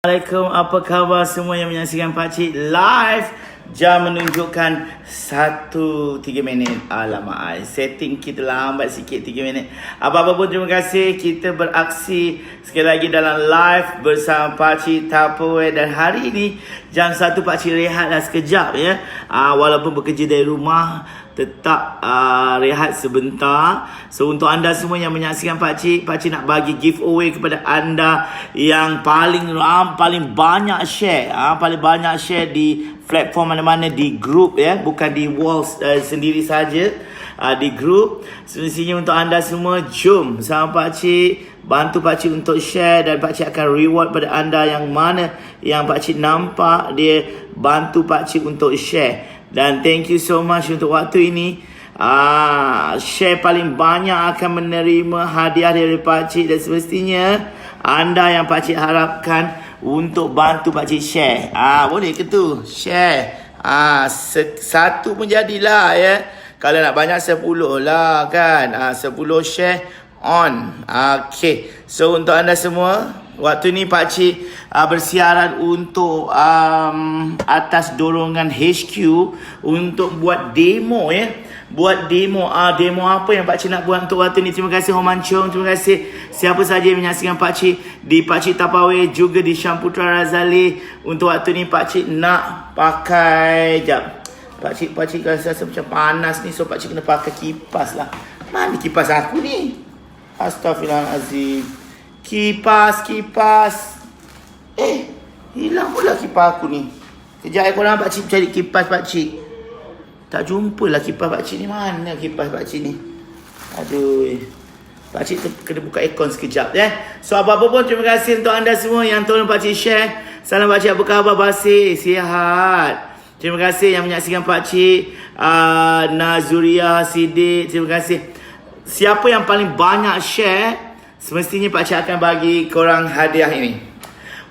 Assalamualaikum, apa khabar semua yang menyaksikan Pakcik live? Jam menunjukkan 1:03. Alamak, setting kita lambat sikit 3 minit. Apa-apa pun terima kasih, kita beraksi sekali lagi dalam live bersama Pakcik Tupperware. Dan hari ini jam 1 Pakcik rehatlah sekejap ya. Walaupun bekerja dari rumah, tetap rehat sebentar. So untuk anda semua yang menyaksikan Pakcik nak bagi giveaway kepada anda yang paling banyak share, paling banyak share di platform mana-mana, di grup ya, bukan di wall sendiri saja, di grup. Semestinya untuk anda semua, jom sama Pakcik, bantu Pakcik untuk share, dan Pakcik akan reward pada anda yang mana yang Pakcik nampak dia bantu Pakcik untuk share. Dan thank you so much untuk waktu ini. Share paling banyak akan menerima hadiah dari Pakcik, dan semestinya anda yang Pakcik harapkan untuk bantu Pakcik share. Boleh ke tu? Share. Satu pun jadilah ya. Kalau nak banyak 10 lah kan. 10 share on. Okay. So untuk anda semua, waktu ni Pakcik bersiaran untuk atas dorongan HQ untuk buat demo ya. Buat demo. Demo apa yang Pakcik nak buat untuk waktu ni. Terima kasih Homan Chong. Terima kasih siapa saja yang menyaksikan Pakcik di Pakcik Tupperware, juga di Syamputra Razali. Untuk waktu ni Pakcik nak pakai, Pakcik rasa macam panas ni, so Pakcik kena pakai kipas lah. Mana kipas aku ni? Astaghfirullahalazim. Kipas. Hilang pula kipas aku ni. Kejap korang, Pakcik cari kipas Pakcik. Tak jumpa lah kipas Pakcik ni. Mana kipas Pakcik ni? Aduh. Pakcik kena buka aircon sekejap ya. So apa-apa pun terima kasih untuk anda semua yang tolong Pakcik share. Salam Pakcik, apa khabar Basir? Sihat. Terima kasih yang menyaksikan Pakcik. Nazuria Sidik, terima kasih. Siapa yang paling banyak share, semestinya Pakcik akan bagi korang hadiah ini.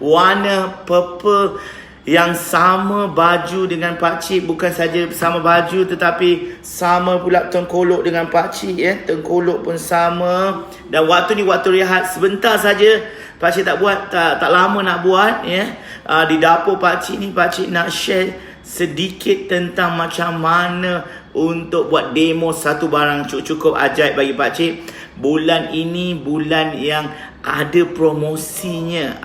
Warna purple yang sama baju dengan Pakcik. Bukan saja sama baju, tetapi sama pula tengkolok dengan Pakcik ya. Tengkolok pun sama. Dan waktu ni waktu rehat sebentar saja. Pakcik tak lama nak buat ya. Di dapur Pakcik ni, Pakcik nak share sedikit tentang macam mana untuk buat demo satu barang cukup ajaib bagi Pakcik. Bulan ini bulan yang ada promosinya.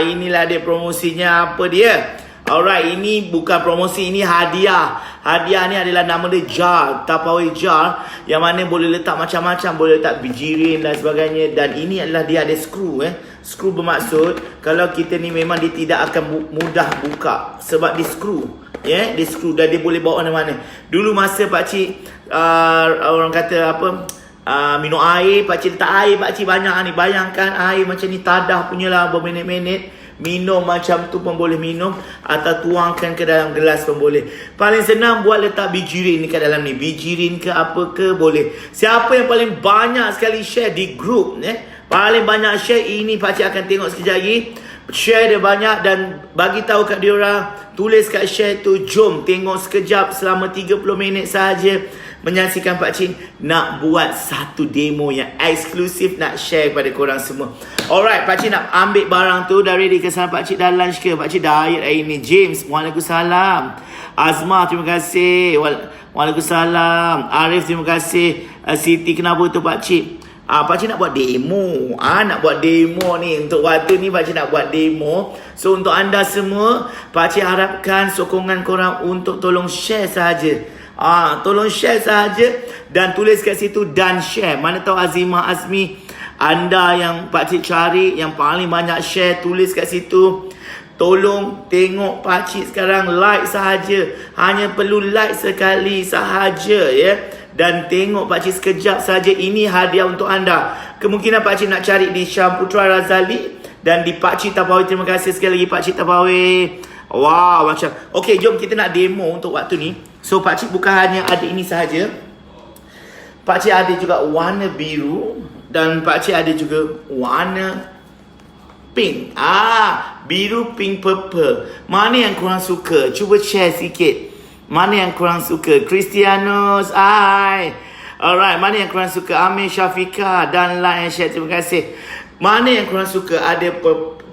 Inilah dia promosinya. Apa dia? Alright, ini bukan promosi, ini hadiah. Hadiah ni adalah nama dia jar, Tupperware jar, yang mana boleh letak macam-macam, boleh letak bijirin dan sebagainya. Dan ini adalah dia ada skru Skru bermaksud kalau kita ni memang dia tidak akan mudah buka sebab di skru. Di skru, dan dia boleh bawa mana-mana. Dulu masa Pakcik orang kata apa, minum air, Pakcik letak air, Pakcik banyak ni. Bayangkan air macam ni, tadah punya lah, berminit-minit. Minum macam tu pun boleh minum, atau tuangkan ke dalam gelas pun boleh. Paling senang buat letak bijirin kat dalam ni. Bijirin ke apa ke boleh. Siapa yang paling banyak sekali share di grup paling banyak share ini, Pakcik akan tengok sekejap lagi. Share dia banyak, dan bagi tahu kat diorang, tulis kat share tu, jom tengok sekejap selama 30 minit sahaja menyaksikan Pakcik nak buat satu demo yang eksklusif, nak share kepada korang semua. Alright, Pakcik nak ambil barang tu. Dah ready ke sana Pakcik? Dah lunch ke? Pakcik diet hari ni. James, Waalaikumsalam. Azma, terima kasih. Waalaikumsalam. Arif, terima kasih. Siti, kenapa tu Pakcik? Pakcik nak buat demo. Nak buat demo ni. Untuk waktu ni Pakcik nak buat demo. So untuk anda semua, Pakcik harapkan sokongan korang untuk tolong share sahaja. Tolong share sahaja, dan tulis kat situ dan share. Mana tahu Azimah, Azmi, anda yang Pakcik cari yang paling banyak share, tulis kat situ. Tolong tengok Pakcik sekarang, like sahaja. Hanya perlu like sekali sahaja ya. Dan tengok Pakcik sekejap saja. Ini hadiah untuk anda. Kemungkinan Pakcik nak cari di Syamputra Razali dan di Pakcik Tupperware. Terima kasih sekali lagi Pakcik Tupperware. Wow, macam. Okey, jom kita nak demo untuk waktu ni. So Pakcik bukan hanya ada ini sahaja. Pakcik ada juga warna biru, dan Pakcik ada juga warna pink. Biru, pink, purple. Mana yang korang suka? Cuba share sikit. Mana yang korang suka? Cristianos, alright, mana yang korang suka? Amir, Syafika, dan like and share. Terima kasih. Mana yang korang suka? Ada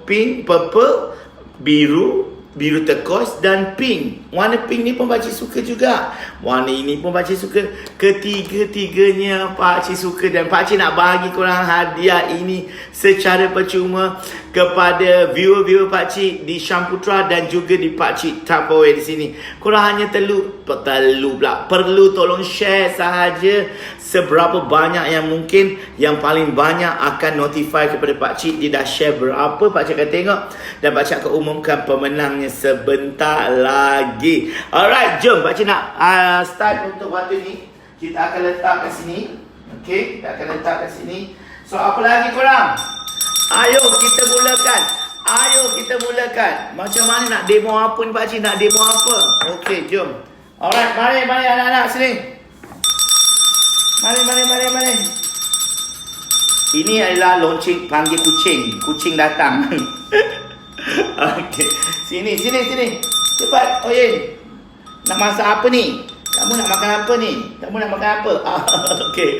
pink, purple, biru, biru turquoise dan pink. Warna pink ni pun pakcik suka juga. Warna ini pun pakcik suka. Ketiga-tiganya pakcik suka. Dan pakcik nak bagi korang hadiah ini secara percuma kepada viewer-viewer pakcik di Syamputra dan juga di pakcik Tupperware di sini. Korang hanya perlu tolong share sahaja seberapa banyak yang mungkin. Yang paling banyak akan notify kepada pakcik. Dia dah share berapa, pakcik akan tengok dan pakcik akan umumkan pemenangnya sebentar lagi. Alright, jom pakcik nak start untuk waktu ni. Kita akan letak kat sini. Okay, kita akan letak kat sini. So apa lagi korang? Ayo kita mulakan. Macam mana nak demo apa ni pakcik? Nak demo apa? Okay, jom. Alright, mari anak-anak sini. Mari. Ini adalah lonceng panggil kucing. Kucing datang. Okey. Sini. Cepat, Oyen. Nak masak apa ni? Kamu nak makan apa ni? Okey.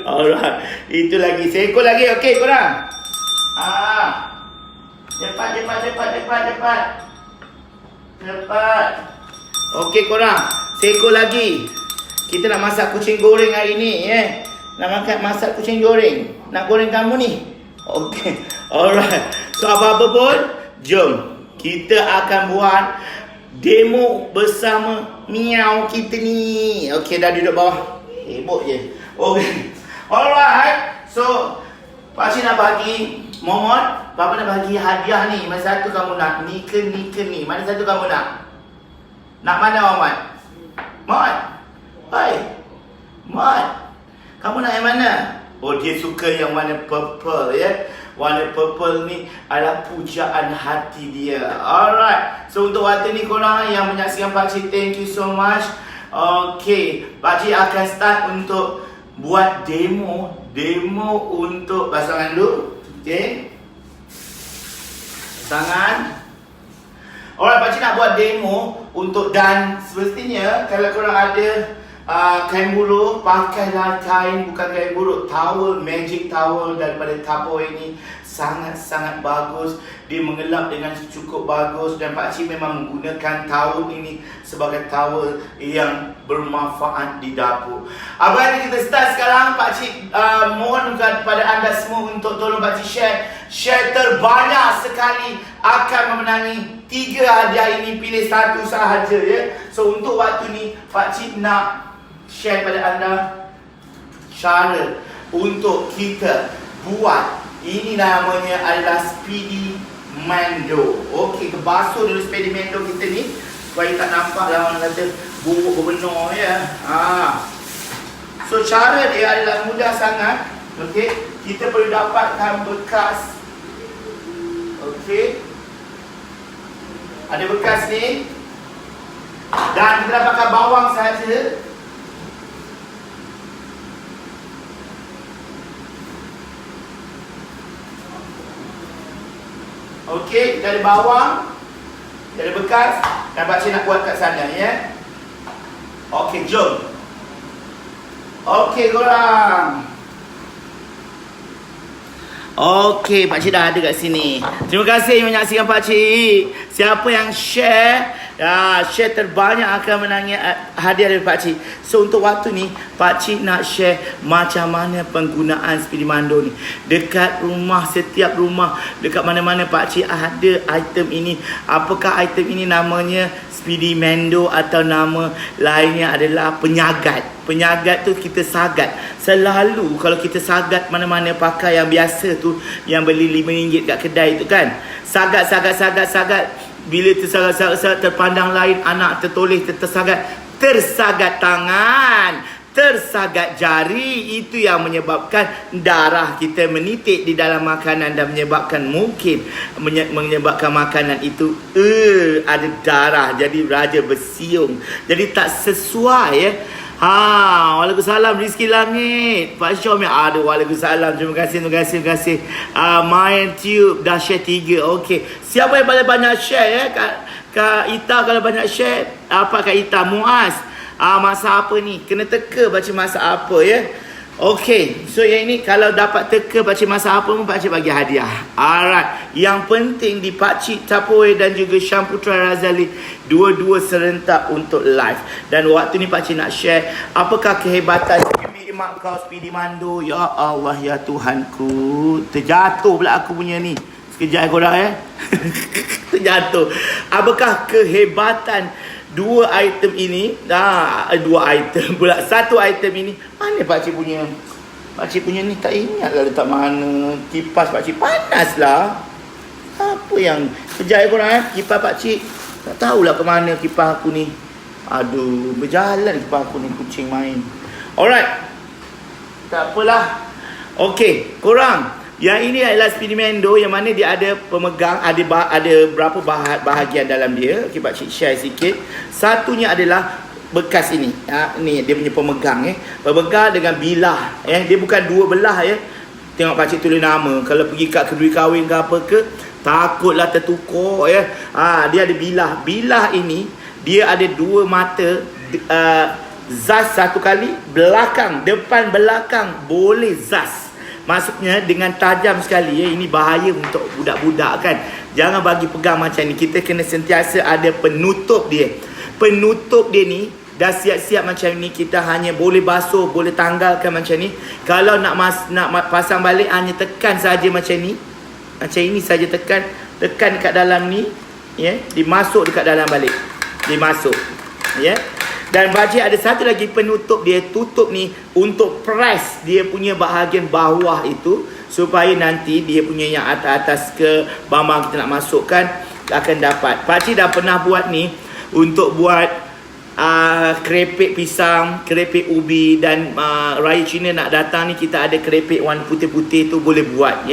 Alright. Itu lagi. Seekor lagi. Okey, korang. Cepat. Okey, korang. Seekor lagi. Kita nak masak kucing goreng hari ni, Nak masak kucing goreng. Nak goreng kamu ni. Okey. Alright. So apa-apa pun, jom. Kita akan buat demo bersama miau kita ni. Okey, dah duduk bawah. Hebok je. Okey. Alright. So, pakcik nak bagi Momot, Papa nak bagi hadiah ni. Mana satu kamu nak? Ni ke ni? Mana satu kamu nak? Nak mana, Momot? Mat, kamu nak yang mana? Oh, dia suka yang warna purple, Warna purple ni adalah pujaan hati dia. Alright. So, untuk waktu ni korang yang menyaksikan pakcik, thank you so much. Okay, pakcik akan start untuk buat demo untuk pasangan dulu. Okay, pasangan. Alright, pakcik nak buat demo untuk, dan semestinya kalau korang ada kain buluh, pakailah kain, bukan kain buluh, towel, magic towel daripada Tupperware ini sangat-sangat bagus. Dia mengelap dengan cukup bagus dan pakcik memang menggunakan towel ini sebagai towel yang bermanfaat di dapur. Abang kita start sekarang. Pakcik mohon kepada anda semua untuk tolong pakcik share terbanyak sekali akan memenangi 3 hadiah ini. Pilih satu sahaja, So untuk waktu ni pakcik nak share pada anda cara untuk kita buat. Ini namanya adalah Speedy Mando. Okey, kita basuh dulu Speedy Mando kita ni supaya tak nampak lah orang kata bubuk berbenar, So cara dia adalah mudah sangat. Okey, kita perlu dapatkan bekas. Okey, ada bekas ni dan kita dapatkan bawang saja. Okey, kita ada bawang, kita ada bekas, dan pakcik nak buat kat sana, Okey, jom. Okey, korang. Okey, pakcik dah ada kat sini. Terima kasih yang menyaksikan pakcik. Siapa yang share terbanyak akan menangi hadiah dari pakcik. So untuk waktu ni, pakcik nak share macam mana penggunaan Speedy Mando ni. Dekat rumah, setiap rumah, dekat mana-mana pakcik ada item ini. Apakah item ini? Namanya Speedy Mando atau nama lainnya adalah penyagat. Penyagat tu kita sagat. Selalu kalau kita sagat mana-mana, pakai yang biasa tu yang beli RM5 kat kedai tu kan. Sagat. Bila tersagat terpandang lain, anak tertoleh, tersagat tangan, tersagat jari. Itu yang menyebabkan darah kita menitik di dalam makanan dan menyebabkan menyebabkan makanan itu ada darah, jadi raja bersiung, jadi tak sesuai, Waalaikumsalam Rizki Langit. Pak Syom yang ada. Waalaikumsalam. Terima kasih. Main Tube dah share 3. Okey. Siapa yang paling banyak share, Kak Ita kalau banyak share. Apa Kak Ita? Muaz. Masak apa ni? Kena teka baca masak apa, Okay, so yang ini kalau dapat teka pakcik masak apa pun pakcik bagi hadiah. Alright, yang penting di pakcik Tupperware dan juga Syam Putra Razali dua-dua serentak untuk live. Dan waktu ni pakcik nak share apakah kehebatan mak kau Speedy Mando. Ya Allah ya Tuhanku, terjatuh pula aku punya ni. Sekejap korang terjatuh. Apakah kehebatan dua item ini? Dua item pula. Satu item ini. Mana pakcik punya? Pakcik punya ni tak ingat lah letak mana. Kipas pakcik panas lah. Apa yang kejap korang kipas pakcik. Tak tahulah ke mana kipas aku ni. Aduh, berjalan kipas aku ni, kucing main. Alright, tak apalah. Okey, korang, yang ini adalah Speedy Mando yang mana dia ada pemegang, ada berapa bahagian dalam dia. Okey, pakcik share sikit. Satunya adalah bekas ini. Ni dia punya pemegang pemegang dengan bilah dia bukan dua belah Tengok pakcik tulis nama. Kalau pergi kat kedui kahwin ke apa ke, takutlah tertukar dia ada bilah. Bilah ini dia ada dua mata, zas satu kali, belakang, depan belakang boleh zas. Maksudnya dengan tajam sekali Ini bahaya untuk budak-budak kan. Jangan bagi pegang macam ni. Kita kena sentiasa ada penutup dia. Penutup dia ni dah siap-siap macam ni. Kita hanya boleh basuh, boleh tanggalkan macam ni. Kalau nak pasang balik, hanya tekan saja macam ni. Macam ini saja tekan. Tekan dekat dalam ni, dimasuk dekat dalam balik. Dimasuk, Dan pakcik ada satu lagi penutup dia. Tutup ni untuk press dia punya bahagian bawah itu, supaya nanti dia punya yang atas-atas ke barang kita nak masukkan akan dapat. Pakcik dah pernah buat ni untuk buat kerepek pisang, kerepek ubi. Dan Raya Cina nak datang ni, kita ada kerepek warna putih-putih tu boleh buat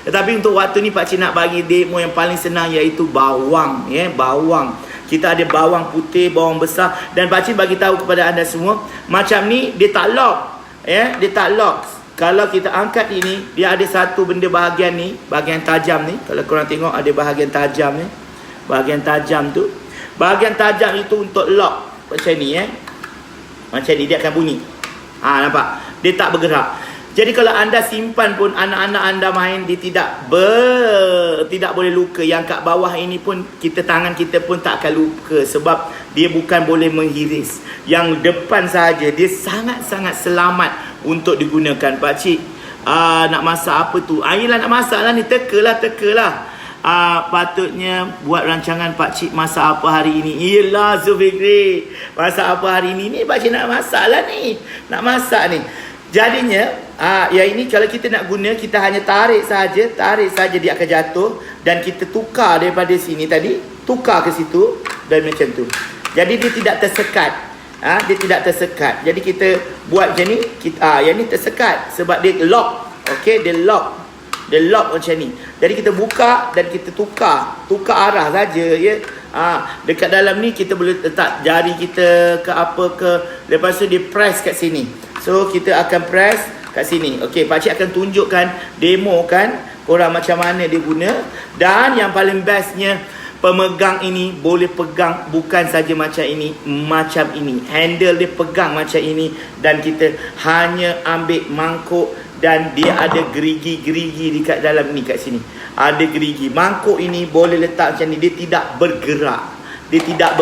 Tetapi untuk waktu ni pakcik nak bagi demo yang paling senang, iaitu bawang bawang. Kita ada bawang putih, bawang besar. Dan pakcik bagi tahu kepada anda semua, macam ni dia tak lock dia tak lock. Kalau kita angkat ini, dia ada satu benda bahagian ni, bahagian tajam ni. Kalau korang tengok ada bahagian tajam ni. Bahagian tajam tu, bahagian tajam itu untuk lock. Macam ni macam ni dia akan bunyi. Nampak? Dia tak bergerak. Jadi kalau anda simpan pun, anak-anak anda main, dia tidak boleh luka. Yang kat bawah ini pun, tangan kita pun tak akan luka. Sebab dia bukan boleh menghiris. Yang depan saja, dia sangat-sangat selamat untuk digunakan. Pakcik nak masak apa tu? Yelah nak masak lah ni, teka-lah. Patutnya buat rancangan pakcik masak apa hari ini. Yelah Zulfikri, masak apa hari ini? Ni pakcik nak masak lah ni. Nak masak ni. Jadinya yang ini kalau kita nak guna, kita hanya tarik saja dia akan jatuh. Dan kita tukar daripada sini tadi, tukar ke situ. Dan macam tu. Jadi dia tidak tersekat. Dia tidak tersekat. Jadi kita buat macam ni, yang ni tersekat sebab dia lock. Okey, dia lock. Dia lock macam ni. Jadi kita buka dan kita tukar arah saja dekat dalam ni kita boleh letak jari kita ke apa ke. Lepas tu dia press kat sini. So kita akan press kat sini. Okey, pakcik akan tunjukkan, demo kan korang macam mana dia guna. Dan yang paling bestnya, pemegang ini boleh pegang bukan saja macam ini, macam ini. Handle dia pegang macam ini. Dan kita hanya ambil mangkuk. Dan dia ada gerigi-gerigi dekat dalam ni, kat sini. Ada gerigi. Mangkuk ini boleh letak macam ni. Dia tidak bergerak. Tidak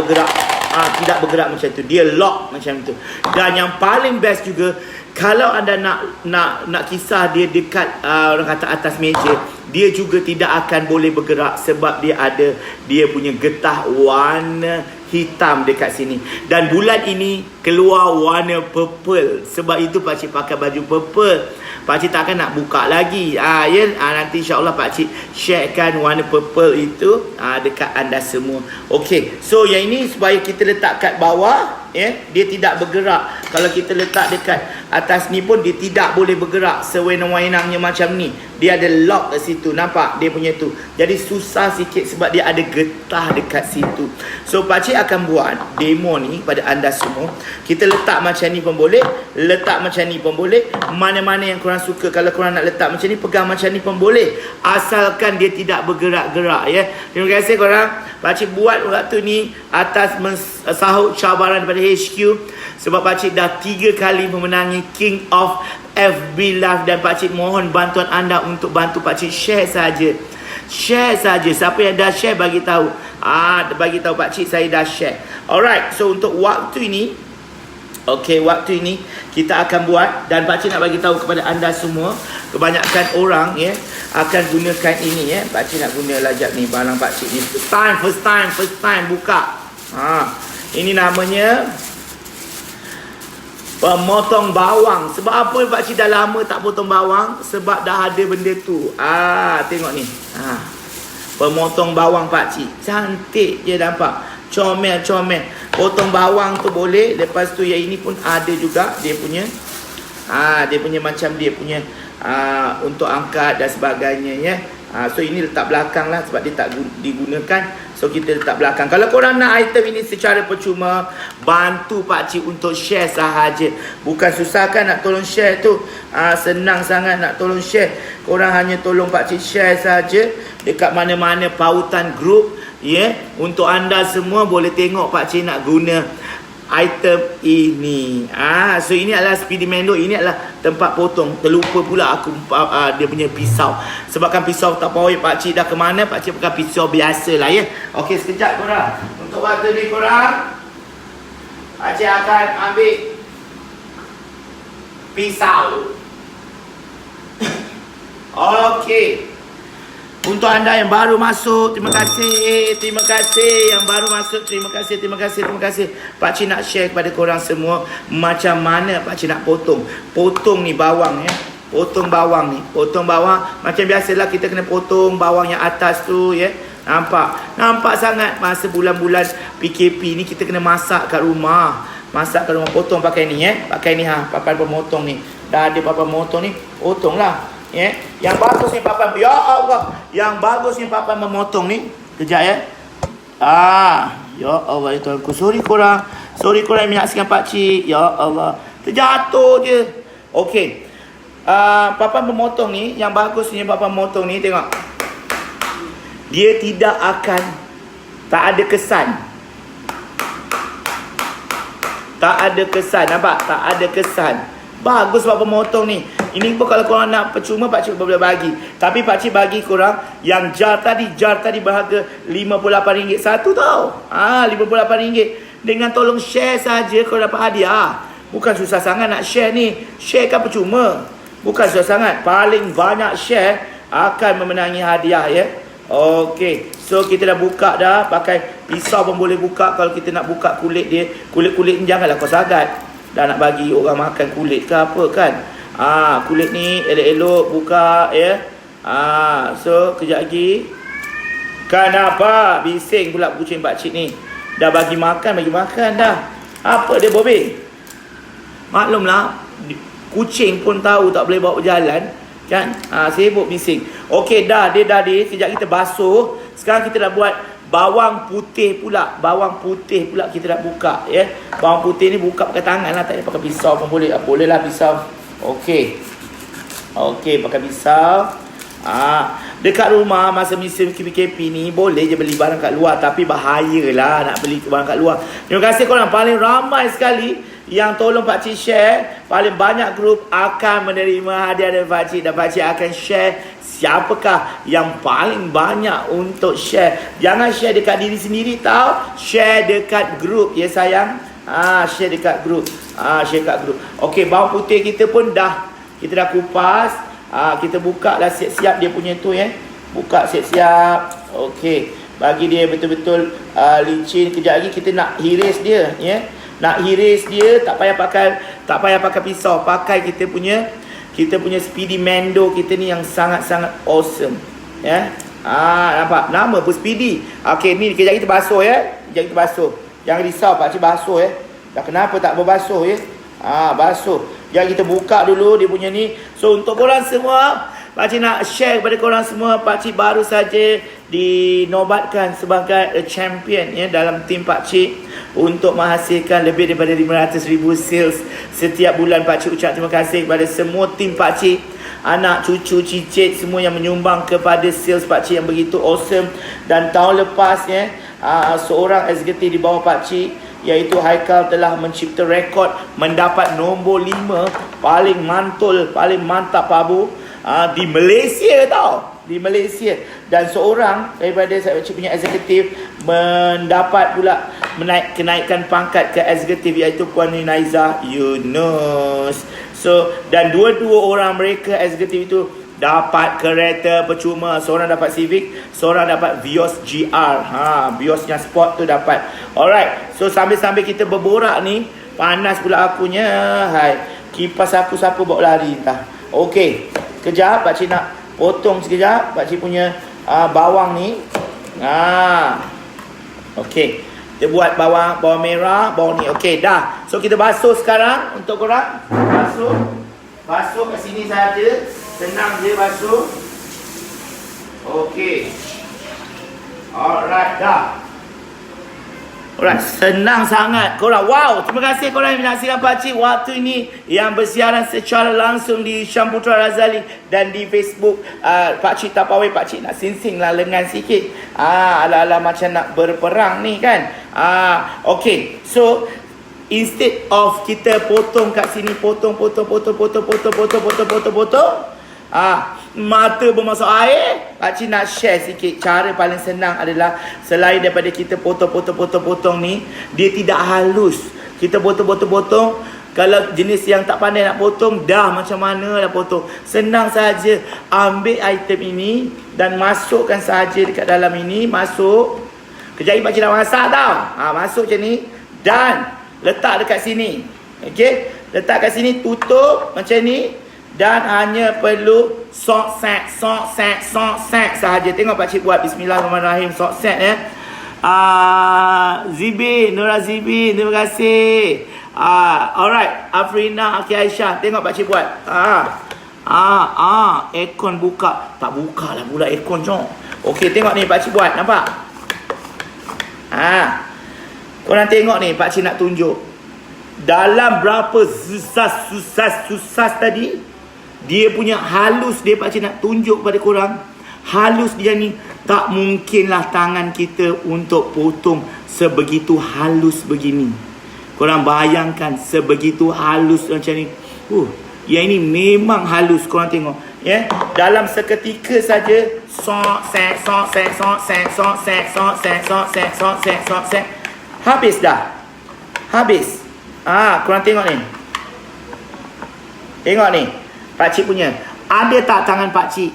bergerak macam tu. Dia lock macam tu. Dan yang paling best juga, kalau anda nak kisah dia dekat orang kata atas meja, dia juga tidak akan boleh bergerak sebab dia punya getah warna hitam dekat sini. Dan bulan ini keluar warna purple. Sebab itu pakcik pakai baju purple. Pakcik takkan nak buka lagi. Nanti insyaAllah pakcik sharekan warna purple itu dekat anda semua. Okey. So yang ini supaya kita letak kat bawah, dia tidak bergerak. Kalau kita letak dekat atas ni pun, dia tidak boleh bergerak sewenang-wenangnya macam ni. Dia ada lock kat situ. Nampak dia punya tu. Jadi susah sikit sebab dia ada getah dekat situ. So pakcik akan buat demo ni pada anda semua. Kita letak macam ni pun boleh, letak macam ni pun boleh. Mana-mana yang korang suka. Kalau korang nak letak macam ni, pegang macam ni pun boleh, asalkan dia tidak bergerak-gerak. Terima kasih korang. Pakcik buat waktu ni atas sahut cabaran daripada HQ. Sebab pakcik dah 3 kali memenangi King of FB Live. Dan pakcik mohon bantuan anda untuk bantu pakcik share saja. Share saja. Siapa yang dah share bagi tahu. Bagi tahu pakcik saya dah share. Alright, so untuk waktu ini, waktu ini kita akan buat, dan pakcik nak bagi tahu kepada anda semua, kebanyakan orang akan gunakan ini pakcik nak guna lajak ni, barang pakcik ni first time buka. Ini namanya pemotong bawang. Sebab apa pakcik dah lama tak potong bawang? Sebab dah ada benda tu. Tengok ni. Pemotong bawang pakcik. Cantik je nampak. Comel. Potong bawang tu boleh. Lepas tu yang ini pun ada juga dia punya. Dia punya macam dia punya untuk angkat dan sebagainya so ini letak belakang lah sebab dia tak digunakan. So kita letak belakang. Kalau korang nak item ini secara percuma, bantu pakcik untuk share sahaja. Bukan susah kan nak tolong share tu. Senang sangat nak tolong share. Korang hanya tolong pakcik share saja dekat mana-mana pautan grup. Untuk anda semua boleh tengok pakcik nak guna item ini. So ini adalah Speedy Mendo. Ini adalah tempat potong. Terlupa pula aku dia punya pisau. Sebabkan pisau tak power, pakcik dah ke mana, pakcik pakai pisau biasa lah Okey, sekejap korang. Untuk waktu ni korang, pakcik akan ambil pisau. Okey. Untuk anda yang baru masuk, terima kasih. Terima kasih yang baru masuk. Terima kasih. Pakcik nak share kepada korang semua macam mana pakcik nak potong ni bawang Potong bawang ni. Potong bawang macam biasalah kita kena potong bawang yang atas tu Nampak sangat masa bulan-bulan PKP ni kita kena masak kat rumah. Potong pakai ni Pakai ni papan pemotong ni. Dah ada papan pemotong ni, potonglah. Yang bagus ni papan. Ya Allah, yang bagus ni papan memotong ni. Kejap ya Allah ya Tuhanku. Sorry korang yang menyaksikan pakcik. Ya Allah, terjatuh je. Okey, papan memotong ni, yang bagus ni papan memotong ni, tengok. Dia tidak akan, tak ada kesan. Nampak? Tak ada kesan. Bagus papan memotong ni. Ini pun kalau korang nak percuma, pakcik boleh bagi. Tapi pakcik bagi korang yang jar tadi berharga RM58 satu tau. RM58. Dengan tolong share saja korang dapat hadiah. Bukan susah sangat nak share ni. Share kan percuma. Bukan susah sangat. Paling banyak share akan memenangi hadiah Okey. So kita dah buka dah. Pakai pisau pun boleh buka. Kalau kita nak buka kulit dia. Kulit-kulit ni janganlah kau sagat. Dah nak bagi orang makan kulit ke apa kan. Kulit ni elok-elok buka so kejap lagi. Kenapa bising pula kucing pakcik ni? Dah bagi makan dah. Apa dia Bobby? Maklumlah, kucing pun tahu tak boleh bawa berjalan kan. Sibuk bising. Okey dah, dia dah dia. Kejap kita basuh. Sekarang kita nak buat bawang putih pula. Kita nak buka Bawang putih ni buka pakai tangan lah. Tak payah pakai pisau pun boleh. Boleh lah pisau. Okey, pakai pisau. Dekat rumah masa musim PKP ni boleh je beli barang kat luar, tapi bahayalah nak beli barang kat luar. Terima kasih korang, paling ramai sekali yang tolong pakcik share. Paling banyak grup akan menerima hadiah dari pakcik, dan pakcik akan share siapakah yang paling banyak untuk share. Jangan share dekat diri sendiri tau, share dekat grup sayang. Share dekat grup. Okey, bawang putih kita pun kita dah kupas. Kita buka lah siap-siap dia punya tu Buka siap-siap. Okey, bagi dia betul-betul licin. Kejap lagi kita nak hiris dia Nak hiris dia tak payah pakai pisau. Pakai kita punya Speedy Mendo kita ni yang sangat-sangat awesome nampak? Nama pun Speedy. Okey, ni kejap kita basuh Kejap kita basuh. Jangan risau pakcik basuh Dah kenapa tak berbasuh basuh. Jangan kita buka dulu dia punya ni. So untuk korang semua, pakcik nak share kepada korang semua, pakcik baru saja dinobatkan sebagai champion dalam tim pakcik untuk menghasilkan lebih daripada 500,000 sales setiap bulan. Pakcik ucap terima kasih kepada semua tim pakcik, anak, cucu, cicit semua yang menyumbang kepada sales pakcik yang begitu awesome. Dan tahun lepas seorang eksekutif di bawah pakcik, iaitu Haikal, telah mencipta rekod mendapat nombor 5 paling mantul, paling mantap Abu di Malaysia tau. Di Malaysia. Dan seorang daripada saya punya eksekutif mendapat pula kenaikan pangkat ke eksekutif, iaitu Puan Naiza Yunus. So, dan dua-dua orang mereka eksekutif itu dapat kereta percuma. Seorang dapat Civic, seorang dapat Vios GR. Viosnya sport tu dapat. Alright. So sambil-sambil kita berborak ni, panas pula akunya. Hai. Kipas aku siapa bawa lari entah. Okey. Kejap pakcik nak potong sekejap pakcik punya bawang ni. Okey. Kita buat bawang merah, bawang ni. Okey, dah. So kita basuh sekarang untuk korang. Basuh kat sini saja. Senang je basuh. Okey. Alright, dah. Alright, senang sangat korang. Wow, terima kasih korang yang menyaksikan pakcik waktu ini yang bersiaran secara langsung di Syam Putra Razali dan di Facebook Pakcik Tapawai. Pakcik nak sinsing lah lengan sikit. Ala-ala macam nak berperang ni kan. Okay, so instead of kita potong kat sini, potong. Mata bermasuk air. Pakcik nak share sikit. Cara paling senang adalah, selain daripada kita potong ni, dia tidak halus. Kita potong. Kalau jenis yang tak pandai nak potong, dah macam mana dah potong. Senang saja. Ambil item ini dan masukkan saja dekat dalam ini. Masuk. Kejap lagi pakcik nak masak tau. Masuk macam ni. Dan letak dekat sini. Okay. Letak kat sini. Tutup macam ni. Dan hanya perlu sok-sek sahaja. Tengok pakcik buat. Bismillahirrahmanirrahim. Sok-sek ya. Zibin, Nura Zibin, terima kasih. Alright, Afrina, Aki Aisyah, tengok pakcik buat. Aircon buka. Tak buka lah pula aircon jom. Okey, tengok ni pakcik buat. Nampak? Korang tengok ni, pakcik nak tunjuk. Dalam berapa susah tadi, dia punya halus dia pakcik nak tunjuk pada korang. Halus dia ni, tak mungkinlah tangan kita untuk potong sebegitu halus begini. Korang bayangkan sebegitu halus macam ni. Yang ini memang halus. Korang tengok ya. Dalam seketika saja, sok-sek. Habis dah. Habis. Korang tengok ni. Tengok ni pakcik punya. Ada tak tangan pakcik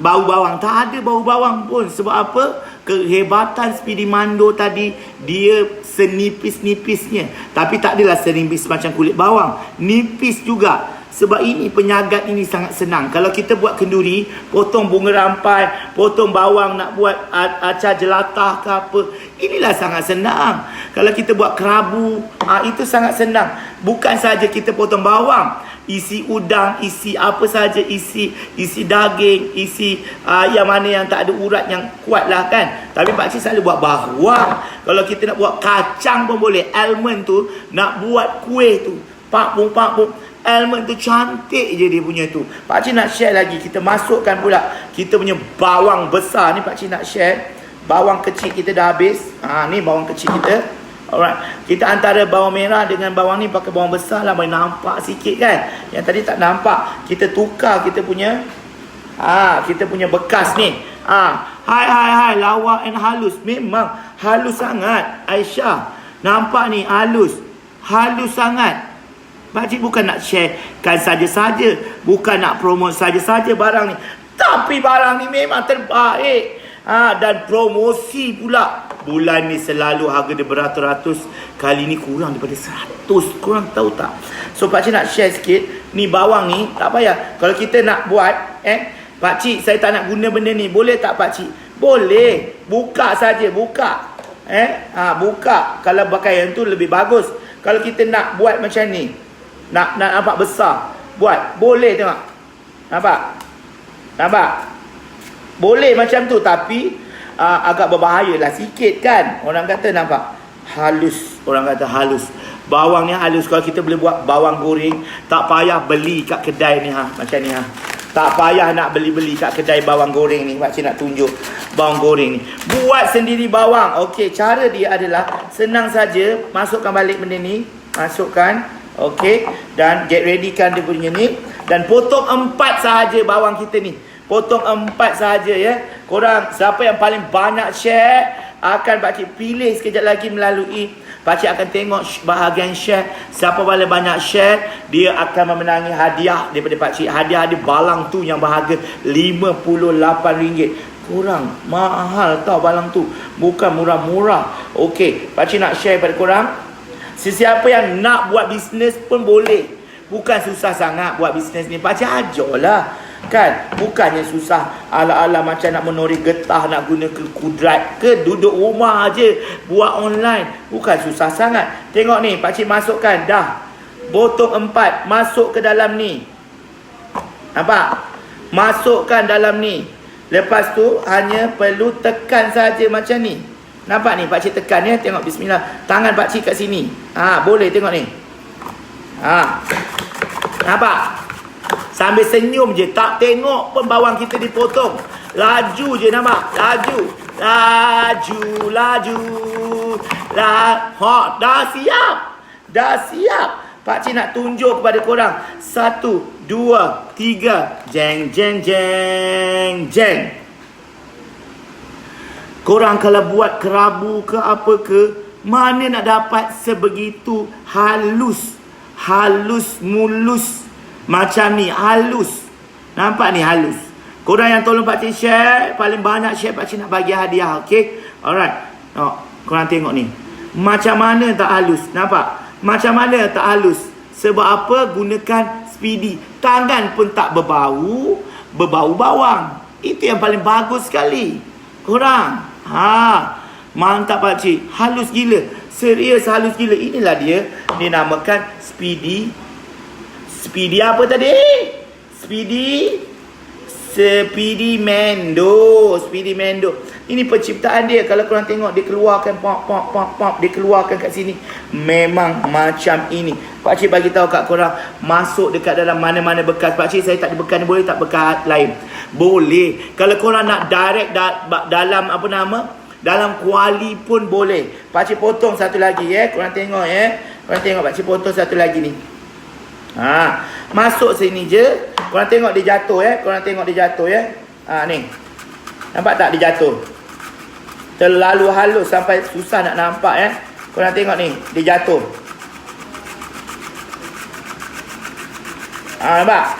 bau bawang? Tak ada bau bawang pun. Sebab apa? Kehebatan Speedy Mando tadi, dia senipis-nipisnya. Tapi tak adalah senipis macam kulit bawang. Nipis juga. Sebab ini penyagat ini sangat senang. Kalau kita buat kenduri, potong bunga rampai, potong bawang, nak buat acar jelatah ke apa, inilah sangat senang. Kalau kita buat kerabu, itu sangat senang. Bukan saja kita potong bawang, isi udang, isi apa saja, isi daging, isi yang mana yang tak ada urat yang kuat lah kan. Tapi pakcik selalu buat bawang. Kalau kita nak buat kacang pun boleh. Almond tu, nak buat kuih tu, pak-pung. Almond tu cantik je dia punya tu. Pakcik nak share lagi. Kita masukkan pula kita punya bawang besar ni. Pakcik nak share. Bawang kecil kita dah habis. Ni bawang kecil kita. Alright. Kita antara bawang merah dengan bawang ni pakai bawang besar lah. Boleh nampak sikit kan. Yang tadi tak nampak. Kita tukar kita punya kita punya bekas ni. Hai lawa and halus. Memang halus sangat Aisyah. Nampak ni halus. Halus sangat. Pakcik bukan nak sharekan saja-saja, bukan nak promote saja-saja barang ni, tapi barang ni memang terbaik. Dan promosi pula. Bulan ni selalu harga dia beratus-ratus. Kali ni kurang daripada 100. Korang tahu tak? So pakcik nak share sikit. Ni bawang ni tak payah. Kalau kita nak buat pakcik saya tak nak guna benda ni, boleh tak pakcik? Boleh. Buka saja, buka. Buka. Kalau pakai yang tu lebih bagus. Kalau kita nak buat macam ni, nak nampak besar, buat. Boleh tengok. Nampak? Boleh macam tu. Tapi agak berbahaya lah sikit kan. Orang kata nampak halus. Orang kata halus. Bawang ni halus. Kalau kita boleh buat bawang goreng, tak payah beli kat kedai ni macam ni Tak payah nak beli-beli kat kedai bawang goreng ni. Pakcik nak tunjuk bawang goreng ni. Buat sendiri bawang. Okey, cara dia adalah senang saja. Masukkan balik benda ni. Masukkan. Okey. Dan get ready kan dia punya ni. Dan potong 4 sahaja bawang kita ni. Potong 4 sahaja ya. Korang siapa yang paling banyak share akan pakcik pilih sekejap lagi melalui. Pakcik akan tengok bahagian share. Siapa paling banyak share, dia akan memenangi hadiah daripada pakcik. Hadiah balang tu yang berharga RM58. Kurang mahal tau balang tu. Bukan murah-murah. Okey, pakcik nak share pada korang. Sesiapa yang nak buat bisnes pun boleh. Bukan susah sangat buat bisnes ni. Pakcik ajarlah. Kan? Bukannya susah ala-ala macam nak menoreh getah, nak guna ke kudrat ke, duduk rumah aje buat online. Bukan susah sangat. Tengok ni, pakcik masukkan dah. Potong 4, masuk ke dalam ni. Nampak? Masukkan dalam ni. Lepas tu hanya perlu tekan saja macam ni. Nampak ni, pakcik tekan ya. Tengok, bismillah. Tangan pakcik kat sini. Boleh tengok ni. Nampak? Sambil senyum je. Tak tengok pun bawang kita dipotong. Laju je nampak. Laju. Dah siap. Dah siap. Pakcik nak tunjuk kepada korang. 1, 2, 3. Jeng, jeng, jeng, jeng. Korang kalau buat kerabu ke apa ke, mana nak dapat sebegitu halus. Halus, mulus. Macam ni, halus. Nampak ni, halus. Korang yang tolong pakcik share, paling banyak share pakcik nak bagi hadiah, okay? Alright. Korang tengok ni. Macam mana tak halus? Nampak? Macam mana tak halus? Sebab apa? Gunakan speedy. Tangan pun tak berbau bawang. Itu yang paling bagus sekali. Korang. Mantap pakcik. Halus gila. Serius halus gila. Inilah dia. Dinamakan speedy. Speedy apa tadi? Speedy Mendo. Ini penciptaan dia. Kalau korang tengok, dia keluarkan pop. Dia keluarkan kat sini. Memang macam ini. Pakcik bagi tahu kat korang, masuk dekat dalam mana-mana bekas. Pakcik, saya tak ada bekas ni, boleh tak bekas lain? Boleh. Kalau korang nak direct dalam apa nama? Dalam kuali pun boleh. Pakcik potong satu lagi ya. Korang tengok ya. Korang tengok pakcik potong satu lagi ni. Masuk sini je. Korang tengok dia jatuh ya. Korang tengok dia jatuh ya. Ni. Nampak tak dia jatuh? Terlalu halus sampai susah nak nampak ya. Korang tengok ni, dia jatuh. Nampak?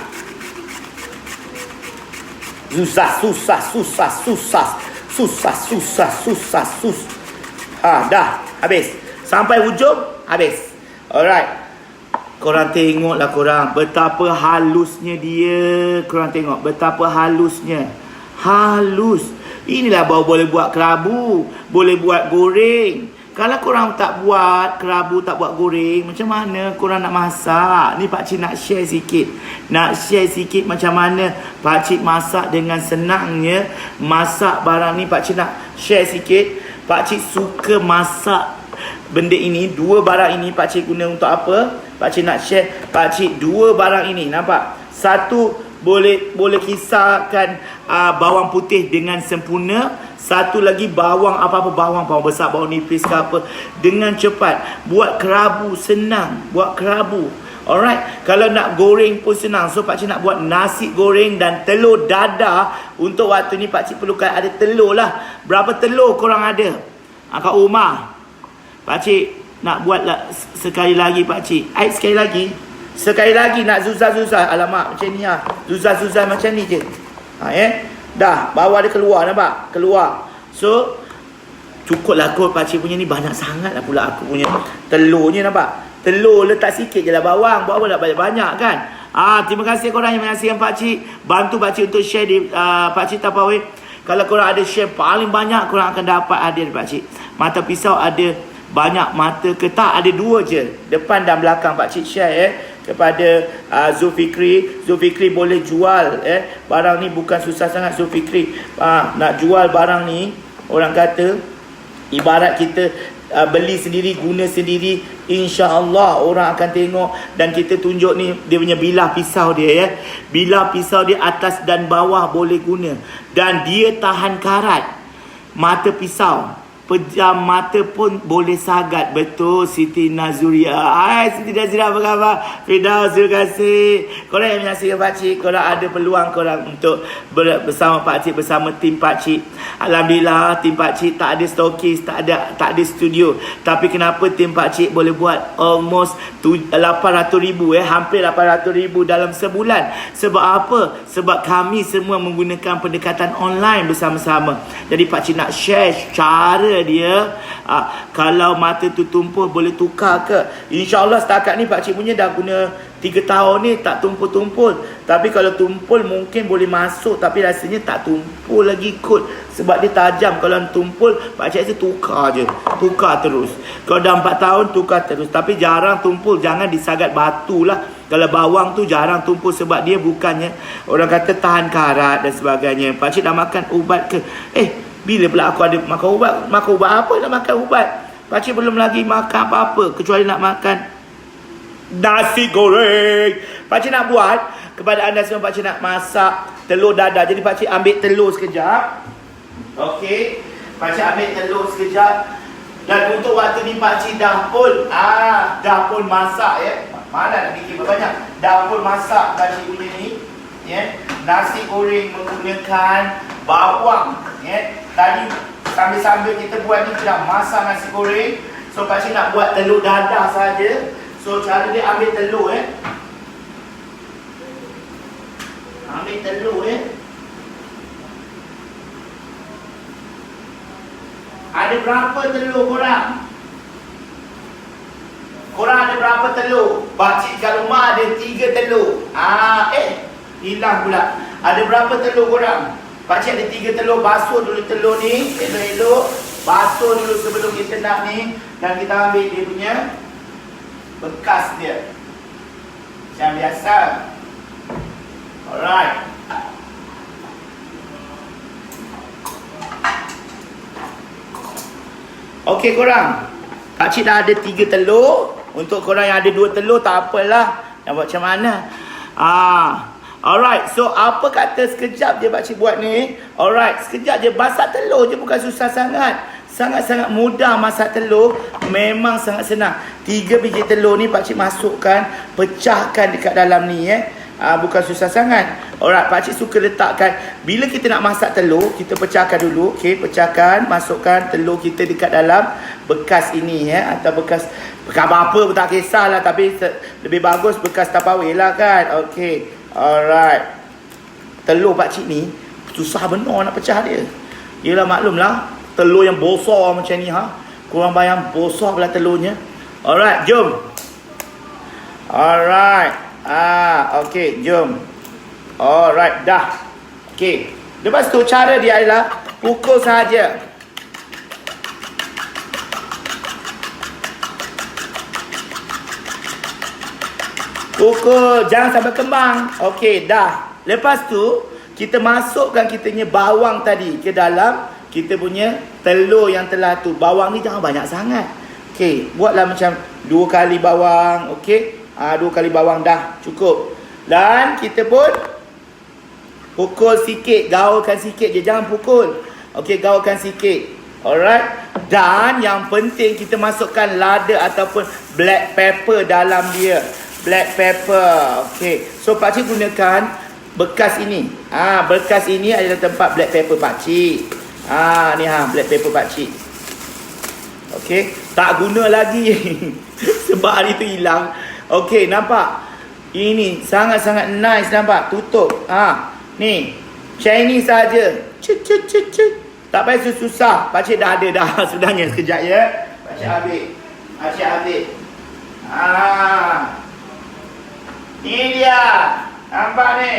Susah. Dah habis. Sampai hujung habis. Alright. Korang tengoklah korang. Betapa halusnya dia. Korang tengok. Betapa halusnya. Halus. Inilah baru boleh buat kerabu. Boleh buat goreng. Kalau korang tak buat kerabu, tak buat goreng, macam mana korang nak masak? Ni pakcik nak share sikit. Nak share sikit macam mana pakcik masak dengan senangnya. Masak barang ni pakcik nak share sikit. Pakcik suka masak benda ini. 2 barang ini pakcik guna untuk apa? Pakcik nak share. Pakcik 2 barang ini. Nampak? Satu boleh kisarkan bawang putih dengan sempurna. Satu lagi bawang apa-apa. Bawang besar, bawang nipis ke apa. Dengan cepat. Buat kerabu senang. Buat kerabu. Alright. Kalau nak goreng pun senang. So pakcik nak buat nasi goreng dan telur dadah. Untuk waktu ni pakcik perlukan ada telur lah. Berapa telur korang ada kat rumah? Pakcik nak buat lah sekali lagi pakcik. Sekali lagi nak zuzah-zuzah. Alamak macam ni lah. Zuzah-zuzah macam ni je. Dah bawah dia keluar. Nampak? Keluar. So cukup lah kot pakcik punya ni. Banyak sangat lah pula aku punya telurnya. Nampak? Telur letak sikit je lah bawang. Buat apa nak banyak-banyak kan? Terima kasih korang yang menyaksikan pakcik. Bantu pakcik untuk share di pakcik Tupperware. Kalau korang ada share paling banyak, korang akan dapat hadiah dari pakcik. Mata pisau ada banyak mata ke tak? Ada 2 je. Depan dan belakang pakcik share kepada Zulfikri boleh jual barang ni. Bukan susah sangat Zulfikri. Nak jual barang ni, orang kata ibarat kita beli sendiri, guna sendiri, insya-Allah orang akan tengok. Dan kita tunjuk ni dia punya bilah pisau dia ya. Bilah pisau dia atas dan bawah boleh guna, dan dia tahan karat. Mata pisau, pejam mata pun boleh sagat. Betul Siti Nazuria. Hai Siti Nazuria, apa khabar? Firdaus, terima kasih. Korang yang menyaksikan pakcik, korang ada peluang korang untuk bersama pakcik, bersama tim pakcik. Alhamdulillah tim pakcik tak ada stokis, tak ada studio. Tapi kenapa tim pakcik boleh buat almost 800,000 hampir 800,000 dalam sebulan? Sebab apa? Sebab kami semua menggunakan pendekatan online bersama-sama. Jadi pakcik nak share cara dia. Kalau mata tu tumpul boleh tukar ke? InsyaAllah setakat ni pakcik punya dah guna 3 tahun ni tak tumpul-tumpul. Tapi kalau tumpul mungkin boleh masuk, tapi rasanya tak tumpul lagi kot. Sebab dia tajam. Kalau tumpul pakcik rasa tukar je, tukar terus. Kalau dah 4 tahun tukar terus. Tapi jarang tumpul. Jangan disagat batu lah. Kalau bawang tu jarang tumpul sebab dia bukannya orang kata tahan karat dan sebagainya. Pakcik dah makan ubat ke? Bila pula aku ada makan ubat? Makan ubat apa nak makan ubat? Pakcik belum lagi makan apa-apa kecuali nak makan nasi goreng. Pakcik nak buat kepada anda semua, pakcik nak masak telur dadah. Jadi pakcik ambil telur sekejap. Okey, pakcik ambil telur sekejap. Dan untuk waktu ni pakcik dah pun masak ya. Mana nak fikir banyak. Dah pun masak pakcik punya ni ya. Nasi goreng menggunakan bawang ya. Tadi sambil-sambil kita buat ni, kita dah masak nasi goreng. So pakcik nak buat telur dadah saja. So cara dia ambil telur ambil telur Ada berapa telur korang? Korang ada berapa telur? Pakcik kat rumah ada 3 telur. Hilang pula. Ada berapa telur korang? Pakcik ada 3 telur. Basuh dulu telur ni elok-elok. Basuh dulu sebelum kita nak ni. Dan kita ambil dia punya bekas dia macam biasa. Alright. Okey korang, pakcik dah ada 3 telur. Untuk korang yang ada 2 telur tak apalah, nak buat macam mana. Alright, so apa kata sekejap je pakcik buat ni. Alright, sekejap je masak telur je, bukan susah sangat. Sangat-sangat mudah masak telur. Memang sangat senang. 3 biji telur ni pakcik masukkan, pecahkan dekat dalam ni bukan susah sangat. Alright, pakcik suka letakkan. Bila kita nak masak telur, kita pecahkan dulu. Okey, pecahkan, masukkan telur kita dekat dalam bekas ini atau bekas apa pun tak kisahlah, tapi lebih bagus bekas Tupperware lah kan. Okey. Alright. Telur pakcik ni susah benar nak pecah dia. Yelah maklumlah, telur yang besar macam ni korang bayang besar pula telurnya. Alright, jom. Alright. Okey, jom. Alright, dah. Okey. Lepas tu cara dia adalah pukul saja. Pukul, jangan sampai kembang. Okey, dah. Lepas tu kita masukkan kita punya bawang tadi ke dalam kita punya telur yang telah tu. Bawang ni jangan banyak sangat. Okey, buatlah macam 2 kali bawang. Okey, 2 kali bawang dah cukup. Dan kita pun pukul sikit, gaulkan sikit je, jangan pukul. Okey, gaulkan sikit. Alright. Dan yang penting kita masukkan lada ataupun black pepper dalam dia. Black pepper. Okey. So pakcik gunakan bekas ini. Bekas ini adalah tempat black pepper pakcik. Ni black pepper pakcik. Okey. Tak guna lagi. Sebab hari tu hilang. Okey, nampak? Ini sangat-sangat nice, nampak? Tutup. Ni. Macam ini saja. Tak payah susah. Pakcik dah ada dah sebenarnya. Sekejap ya. Pakcik ambil. Pakcik ambil. Ini dia. Nampak ni.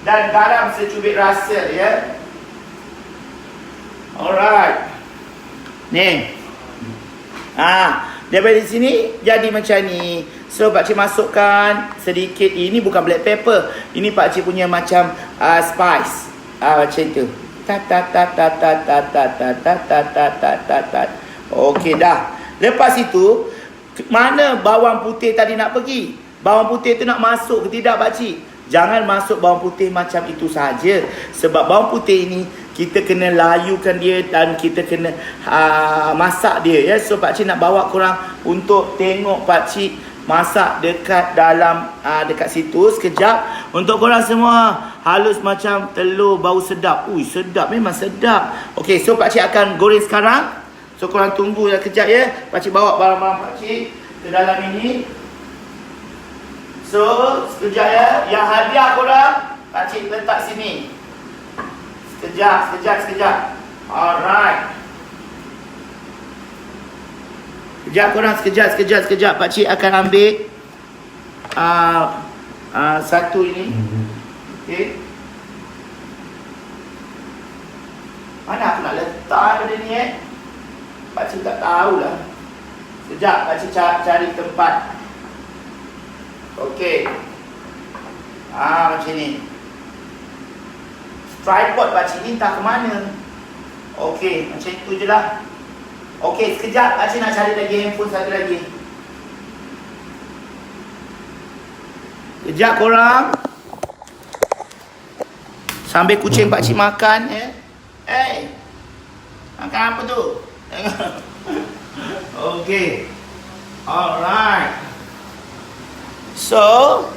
Dan garam secubit rasa ya. Alright. Ni. Daripada sini jadi macam ni. So pakcik masukkan sedikit. Ini bukan black pepper. Ini pakcik punya macam spice. Macam tu. Okey dah. Lepas itu, mana bawang putih tadi nak pergi? Bawang putih tu nak masuk ke tidak pakcik? Jangan masuk bawang putih macam itu saja. Sebab bawang putih ini kita kena layukan dia dan kita kena masak dia, ya. So pakcik nak bawa korang untuk tengok pakcik masak dekat dalam dekat situ sekejap. Untuk korang semua, halus macam telur, bau sedap. Ui, sedap, memang sedap. Okey, so pakcik akan goreng sekarang. So korang tunggu kejap, ya. Pakcik bawa barang-barang pakcik ke dalam ini. So sekejap, ya. Yang hadiah korang pakcik letak sini. Sekejap. Alright. Sekejap korang, sekejap. Pakcik akan ambil satu ini. Okey. Mana aku nak letak benda ni, pakcik tak tahulah. Sekejap, pakcik cari tempat. Okey. Macam ni. Tripod pakcik ni entah ke mana. Okey, macam itu je lah. Okey, sekejap. Pakcik nak cari lagi handphone satu lagi. Sekejap korang. Sambil kucing pakcik makan, ya. Makan apa tu? Okey. Alright. So,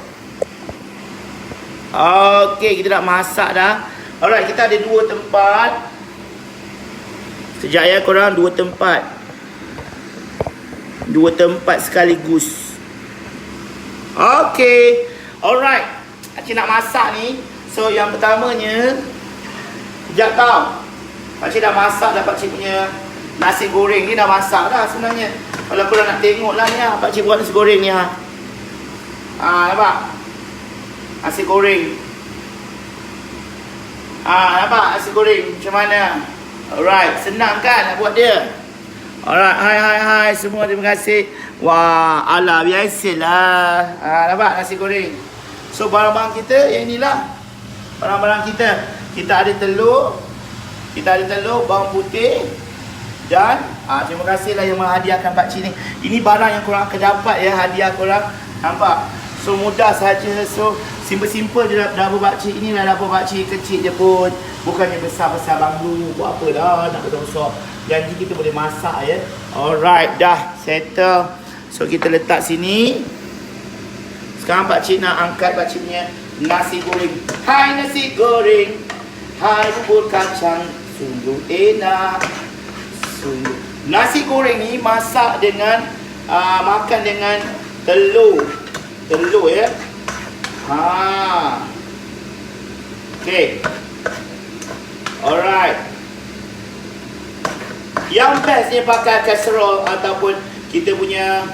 okey, kita dah masak dah. Alright, kita ada 2 tempat. Sekejap, ya korang, 2 tempat. 2 tempat sekaligus. Okey. Alright. Pakcik nak masak ni. So, yang pertamanya, sekejap tau. Pakcik dah masak dah pakcik punya nasi goreng ni, dah masak dah sebenarnya. Kalau korang nak tengok lah ni, pakcik buat nasi goreng ni. Nampak? Nasi goreng. Nampak nasi goreng macam mana? Alright, senang kan nak buat dia? Alright, hai semua, terima kasih. Wah, ala biasalah. Nampak nasi goreng. So barang-barang kita yang inilah. Barang-barang kita. Kita ada telur, bawang putih. Dan terima kasihlah yang menghadiahkan pakcik ni. Ini barang yang korang akan dapat, ya, hadiah korang. Nampak? So mudah saja. So simple-simple je dapur pakcik. Inilah dapur pakcik, kecil je pun. Bukannya besar-besar banglu. Buat apa dah nak besar-besar. Janji kita boleh masak, ya. Alright, dah settle. So kita letak sini. Sekarang pakcik nak angkat pakcik punya nasi goreng. Hai nasi goreng, hai bubur kacang, sungguh enak. Nasi goreng ni masak dengan makan dengan telur, ya. Okay. Alright. Yang bestnya pakai casserole ataupun kita punya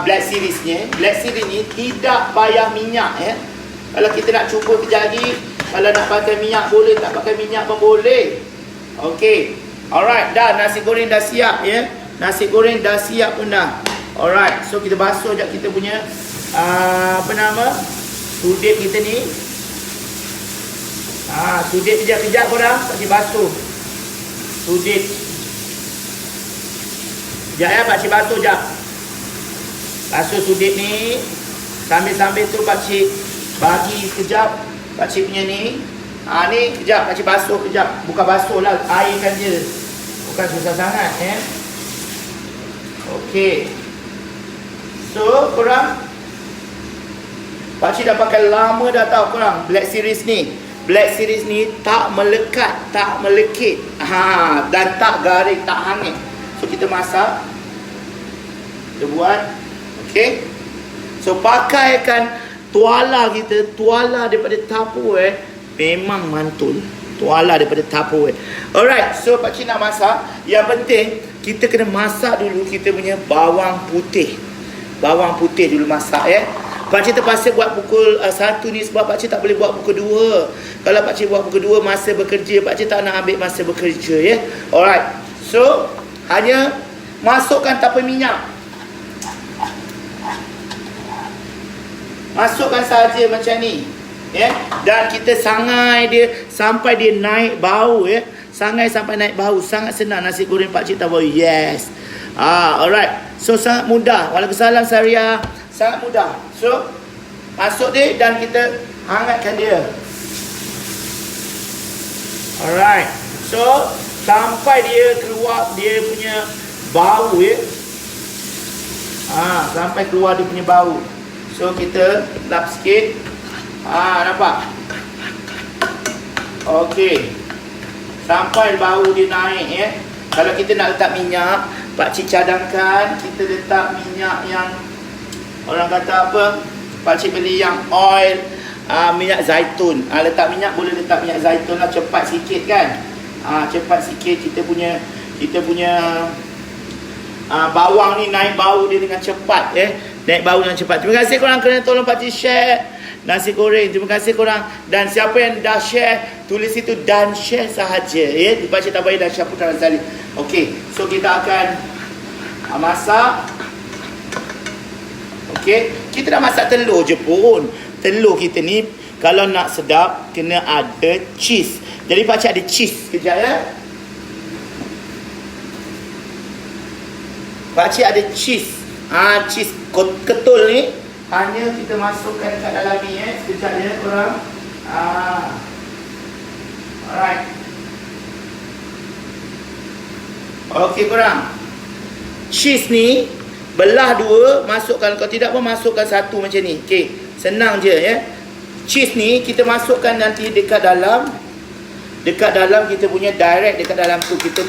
Black Series ni. Black Series ni tidak payah minyak, ya. Kalau kita nak cuba kejap lagi, kalau nak pakai minyak boleh, tak pakai minyak pun boleh. Okay. Alright, dah nasi goreng dah siap, ya. Nasi goreng dah siap pun dah. Alright, so kita basuh sekejap kita punya sudip kita ni. Sudip kejap-kejap korang, pakcik basuh sudip. Sekejap, ya, pakcik basuh sekejap. Basuh sudip ni. Sambil-sambil tu pakcik bagi sekejap pakcik punya ni. Ni kejap pakcik basuh kejap. Bukan basuh lah, airkan je. Bukan susah sangat, ya. Okey. So korang, pakcik dah pakai lama dah tahu korang Black Series ni. Black Series ni tak melekat, tak melekit, dan tak garing, tak hangit. So kita masak, kita buat. Okey. So pakaikan tuala kita, tuala daripada Tupperware, memang mantul. Tuala daripada Tupperware. Alright, so pakcik nak masak. Yang penting kita kena masak dulu kita punya bawang putih. Bawang putih dulu masak, ya. Pakcik terpaksa buat pukul 1 ni sebab pakcik tak boleh buat pukul 2. Kalau pakcik buat pukul 2 masa bekerja, pakcik tak nak ambil masa bekerja, ya. Alright. So hanya masukkan tanpa minyak. Masukkan saja macam ni, ya. Dan kita sangai dia sampai dia naik bau, ya. sangai sampai naik bau. Sangat senang nasi goreng pakcik tahu. Yes. Alright. So sangat mudah. Waalaikumsalam Saria. Sangat mudah. So masuk dia dan kita hangatkan dia. Alright. So sampai dia keluar dia punya bau ya. Sampai keluar dia punya bau. So kita lap sikit. Nampak? Okey. Sampai bau dia naik ya. Kalau kita nak letak minyak, pakcik cadangkan kita letak minyak yang orang kata apa? Pakcik beli yang oil, minyak zaitun. Letak minyak boleh letak minyak zaitun lah, cepat sikit kan. Cepat sikit kita punya bawang ni naik bau dia dengan cepat ya. Naik bau dengan cepat. Terima kasih korang kerana tolong pakcik share nasi goreng. Terima kasih korang. Dan siapa yang dah share, tulis itu dan share sahaja ya. Pakcik tak payah dah share Putra Razali. Okey, so kita akan masak. Okey, kita dah masak telur je pun. Telur kita ni kalau nak sedap kena ada cheese. Jadi pakcik ada cheese sekejap ya. Pakcik ada cheese. Cheese ketul ni hanya kita masukkan kat dalam ni sekejap ya korang. Alright. Okey korang. Cheese ni belah dua, masukkan. Kalau tidak pun masukkan satu macam ni. Okey, senang je ya. Cheese ni kita masukkan nanti dekat dalam kita punya direct dekat dalam tu. Kita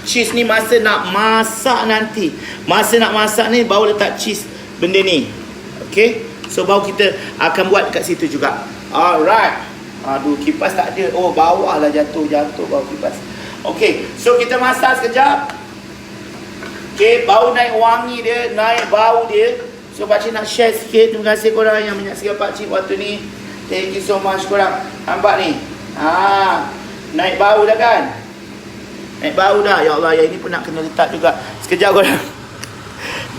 cheese ni masa nak masak nanti. Masa nak masak ni baru letak cheese benda ni. Okey. So baru kita akan buat kat situ juga. Alright. Aduh, kipas tak ada. Oh, bawah lah jatuh bawah kipas. Okey. So kita masak sekejap. Okey, bau naik wangi dia, naik bau dia. So pakcik nak share sikit. Terima kasih korang yang menyaksikan pakcik waktu ni. Thank you so much korang. Nampak ni? Naik bau dah kan? Naik bau dah. Ya Allah, yang ini pun nak kena letak juga. Sekejap korang.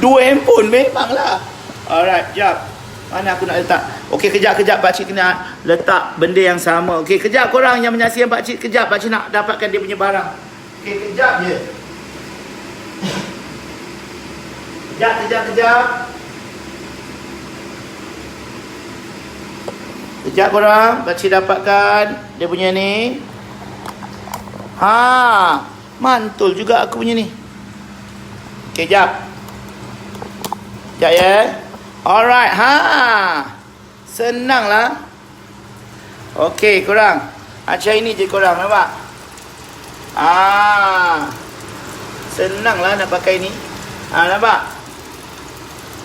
2 handphone memanglah. Alright, jap. Mana aku nak letak? Okey, kejap pakcik kena letak benda yang sama. Okey, kejap korang yang menyaksikan pakcik. Kejap, pakcik nak dapatkan dia punya barang. Okey, kejap je. Kejap. Kejap korang, pakcik dapatkan dia punya ni. Mantul juga aku punya ni. Okey, jap. Sekejap ya. Alright, senang lah. Okey, korang. Macam ini je korang, nampak? Senang lah nak pakai ni. Nampak?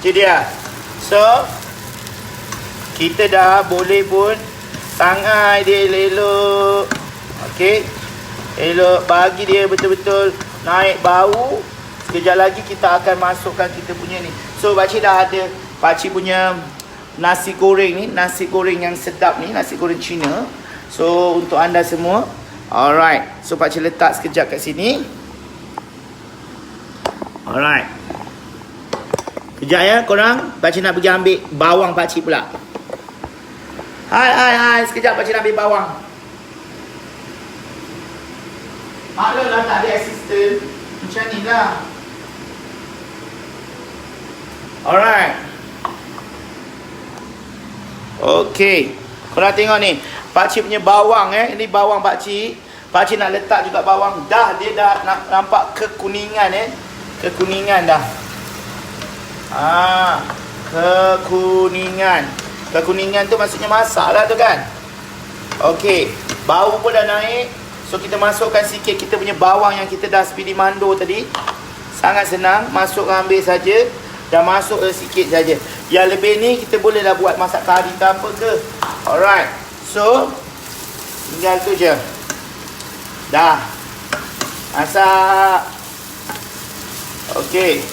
Itu dia. So, kita dah boleh pun sangai dia elok. Okey. Elok, bagi dia betul-betul naik bau. Sekejap lagi kita akan masukkan kita punya ni. So, pakcik dah ada pakcik punya nasi goreng ni. Nasi goreng yang sedap ni. Nasi goreng Cina. So, untuk anda semua. Alright. So, pakcik letak sekejap kat sini. Alright. Kejap ya korang. Pakcik nak pergi ambil bawang pakcik pula. Hai. Sekejap pakcik nak ambil bawang. Maklum lah tak ada assistant. Macam ni lah. Alright. Okay. Korang tengok ni. Pakcik punya bawang Ini bawang pakcik. Pakcik nak letak juga bawang. Dia dah nampak kekuningan Kekuningan dah. Kekuningan. Kekuningan tu maksudnya masak lah tu kan. Okay. Bau pun dah naik. So kita masukkan sikit kita punya bawang yang kita dah speedy mando tadi. Sangat senang. Masuk ambil saja. Dah masuk sikit saja. Yang lebih ni kita bolehlah buat masak kari ke apa ke. Alright. So tinggal tu je. Dah. Masak. Okay.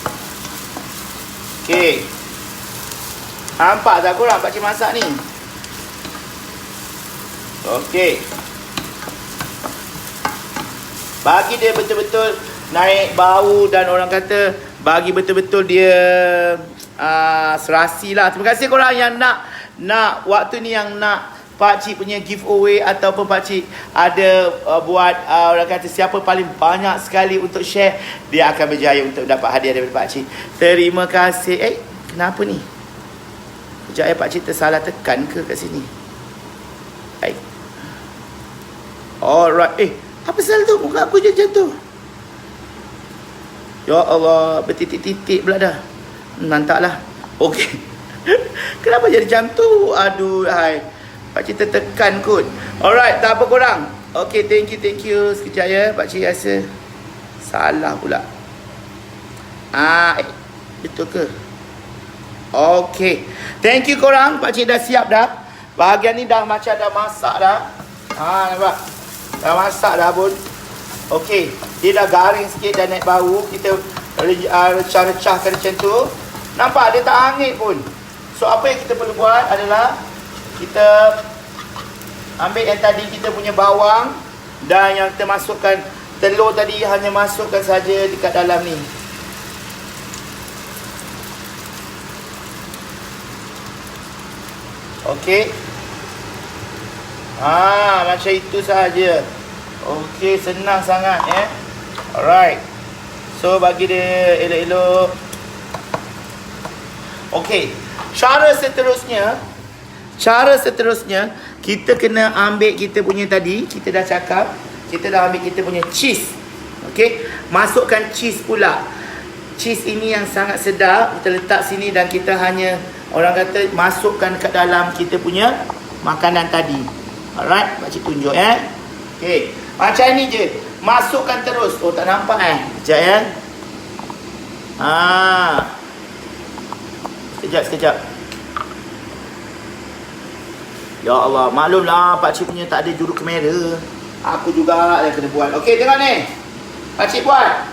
Nampak tak korang pakcik masak ni? Okay. Bagi dia betul-betul naik bau dan orang kata bagi betul-betul dia serasi lah. Terima kasih korang yang nak waktu ni yang nak pakcik punya giveaway ataupun pakcik ada buat orang kata siapa paling banyak sekali untuk share, dia akan berjaya untuk dapat hadiah daripada pakcik. Terima kasih. Kenapa ni? Sekejap pakcik tersalah tekan ke kat sini? Baik. Alright. Apa salah tu? Muka aku je macam tu. Ya Allah, bertitik-titik pula dah. Nantaklah. Okey. Kenapa jadi macam tu? Aduh, hai. Pakcik tertekan kot. Alright, tak apa korang. Okay, thank you. Sekejap ya, pakcik rasa salah pula. Betul ke? Okay. Thank you korang. Pakcik dah siap dah. Bahagian ni dah macam dah masak dah. Nampak? Dah masak dah pun. Okay. Dia dah garing sikit, dah naik bau. Kita recah-recahkan macam tu. Nampak? Dia tak hangit pun. So, apa yang kita perlu buat adalah kita ambil yang tadi kita punya bawang dan yang kita masukkan telur tadi, hanya masukkan saja dekat dalam ni. Okey. Macam itu saja. Okey, senang sangat ya. Alright. So, bagi dia elok-elok. Okey. Cara seterusnya kita kena ambil kita punya tadi, kita dah cakap, kita dah ambil kita punya cheese. Okey, masukkan cheese pula. Cheese ini yang sangat sedap, kita letak sini dan kita hanya orang kata masukkan kat dalam kita punya makanan tadi. Alright, pakcik tunjuk Okey, macam ni je. Masukkan terus. Tak nampak Sekejap Sekejap. Ya Allah, maklumlah pakcik punya tak ada juru kamera. Aku juga yang kena buat. Okey, tengok ni. Pakcik buat.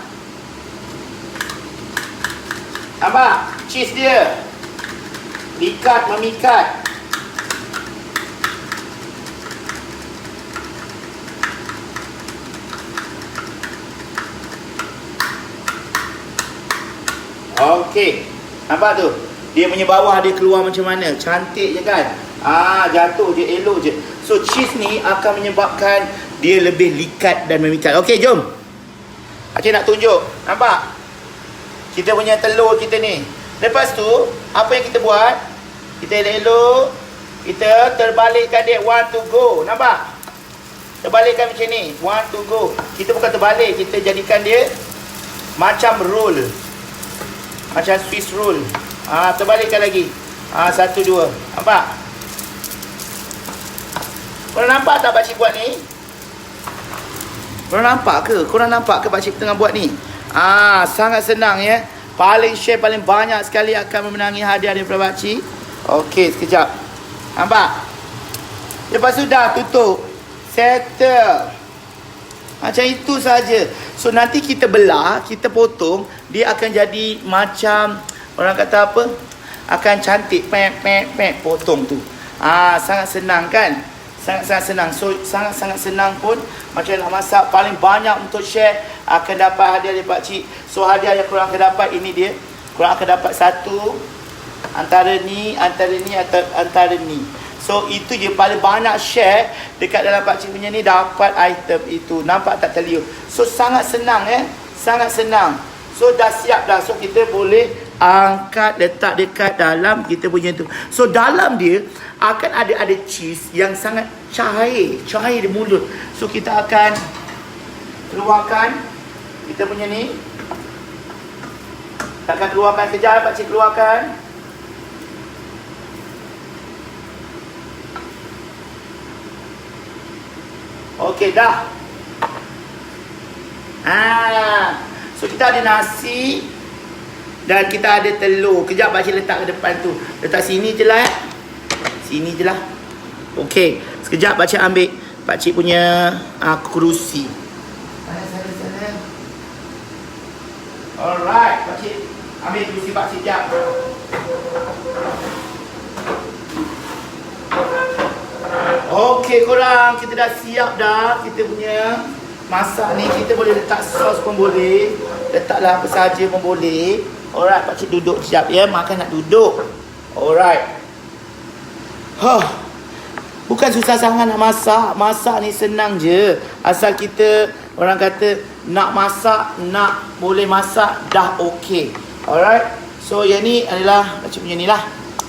Nampak? Cheese dia. Memikat. Okey. Nampak tu? Dia punya bawah dia keluar macam mana? Cantik je kan? Jatuh je, elok je. So cheese ni akan menyebabkan dia lebih likat dan memikat. Okey, jom. Pakcik nak tunjuk. Nampak? Kita punya telur kita ni. Lepas tu, apa yang kita buat? Kita elok-elok. Kita terbalikkan dia. 1 to go. Nampak? Terbalikkan macam ni. 1 to go. Kita bukan terbalik. Kita jadikan dia macam roll. Macam Swiss roll. Terbalikkan lagi. 1, 2. Nampak? Korang nampak tak pakcik buat ni? Korang nampak ke pakcik tengah buat ni? Sangat senang ya. Paling share paling banyak sekali akan memenangi hadiah daripada pakcik. Okey, sekejap. Nampak? Lepas tu dah tutup. Settle. Macam itu saja. So nanti kita belah, kita potong, dia akan jadi macam orang kata apa? Akan cantik. Potong tu. Sangat senang kan? Sangat-sangat senang. So sangat-sangat senang pun. Macam nak masak, paling banyak untuk share akan dapat hadiah dari pakcik. So hadiah yang korang akan dapat ini dia. Korang akan dapat satu antara ni. So itu je, paling banyak share dekat dalam pakcik punya ni dapat item itu. Nampak tak terliur? So sangat senang sangat senang. So dah siap dah. So kita boleh angkat, letak dekat dalam kita punya tu. So dalam dia akan ada cheese yang sangat cair di mulut. So kita akan keluarkan kita punya ni. Kita akan keluarkan kejap, pakcik keluarkan. Okey, dah. So kita ada nasi dan kita ada telur. Kejap pakcik letak ke depan tu. Letak sini je lah Sini je lah. Okey, sekejap pakcik ambil pakcik punya kerusi. Sana. Alright, pakcik ambil kerusi pakcik jap. Okey korang, kita dah siap dah kita punya masak ni. Kita boleh letak sos pun boleh, letaklah apa saja pun boleh. Alright, pakcik duduk sekejap ya, makan nak duduk. Alright. Bukan Bukan susah sangat nak masak. Masak ni senang je. Asal kita, orang kata, nak masak, nak boleh masak, dah okey. Alright. So yang ni adalah macam punya ni lah.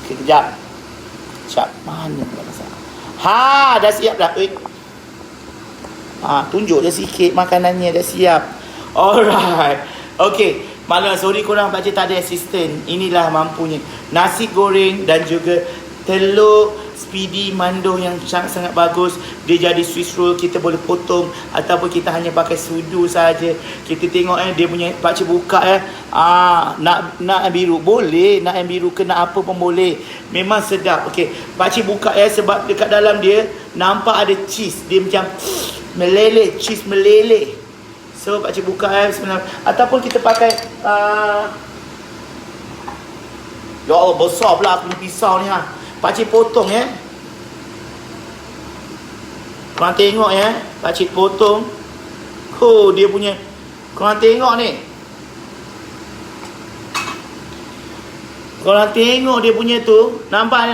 Okay, kejap. Sekejap. Mana nak masak? Ha, dah siap dah. Tunjuk je sikit makanannya dah siap. Alright. Okay. Malah sorry korang pakcik tak ada assistant. Inilah mampunya. Nasi goreng dan juga telur speedy mando yang sangat-sangat bagus. Dia jadi Swiss roll, kita boleh potong ataupun kita hanya pakai sudu saja. Kita tengok dia punya pakcik buka nak biru boleh, nak yang biru ke nak apa pun boleh. Memang sedap. Okey, pakcik buka sebab dekat dalam dia nampak ada cheese. Dia macam meleleh, cheese meleleh. So pakcik buka sebenarnya. Ataupun kita pakai ya Allah, besar pula aku punya pisau ni pakcik potong korang tengok pakcik potong. Dia punya, korang tengok ni. Korang tengok dia punya tu. Nampak.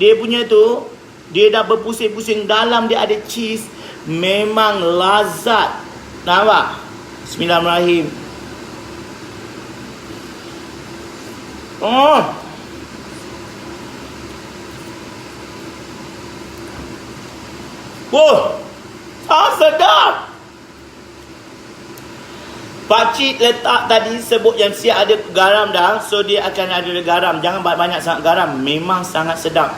Dia punya tu, dia dah berpusing-pusing. Dalam dia ada cheese. Memang lazat. Nampak? Bismillahirrahmanirrahim. Sedap. Pakcik letak tadi sebut yang siap ada garam dah. So dia akan ada garam. Jangan banyak sangat garam. Memang sangat sedap.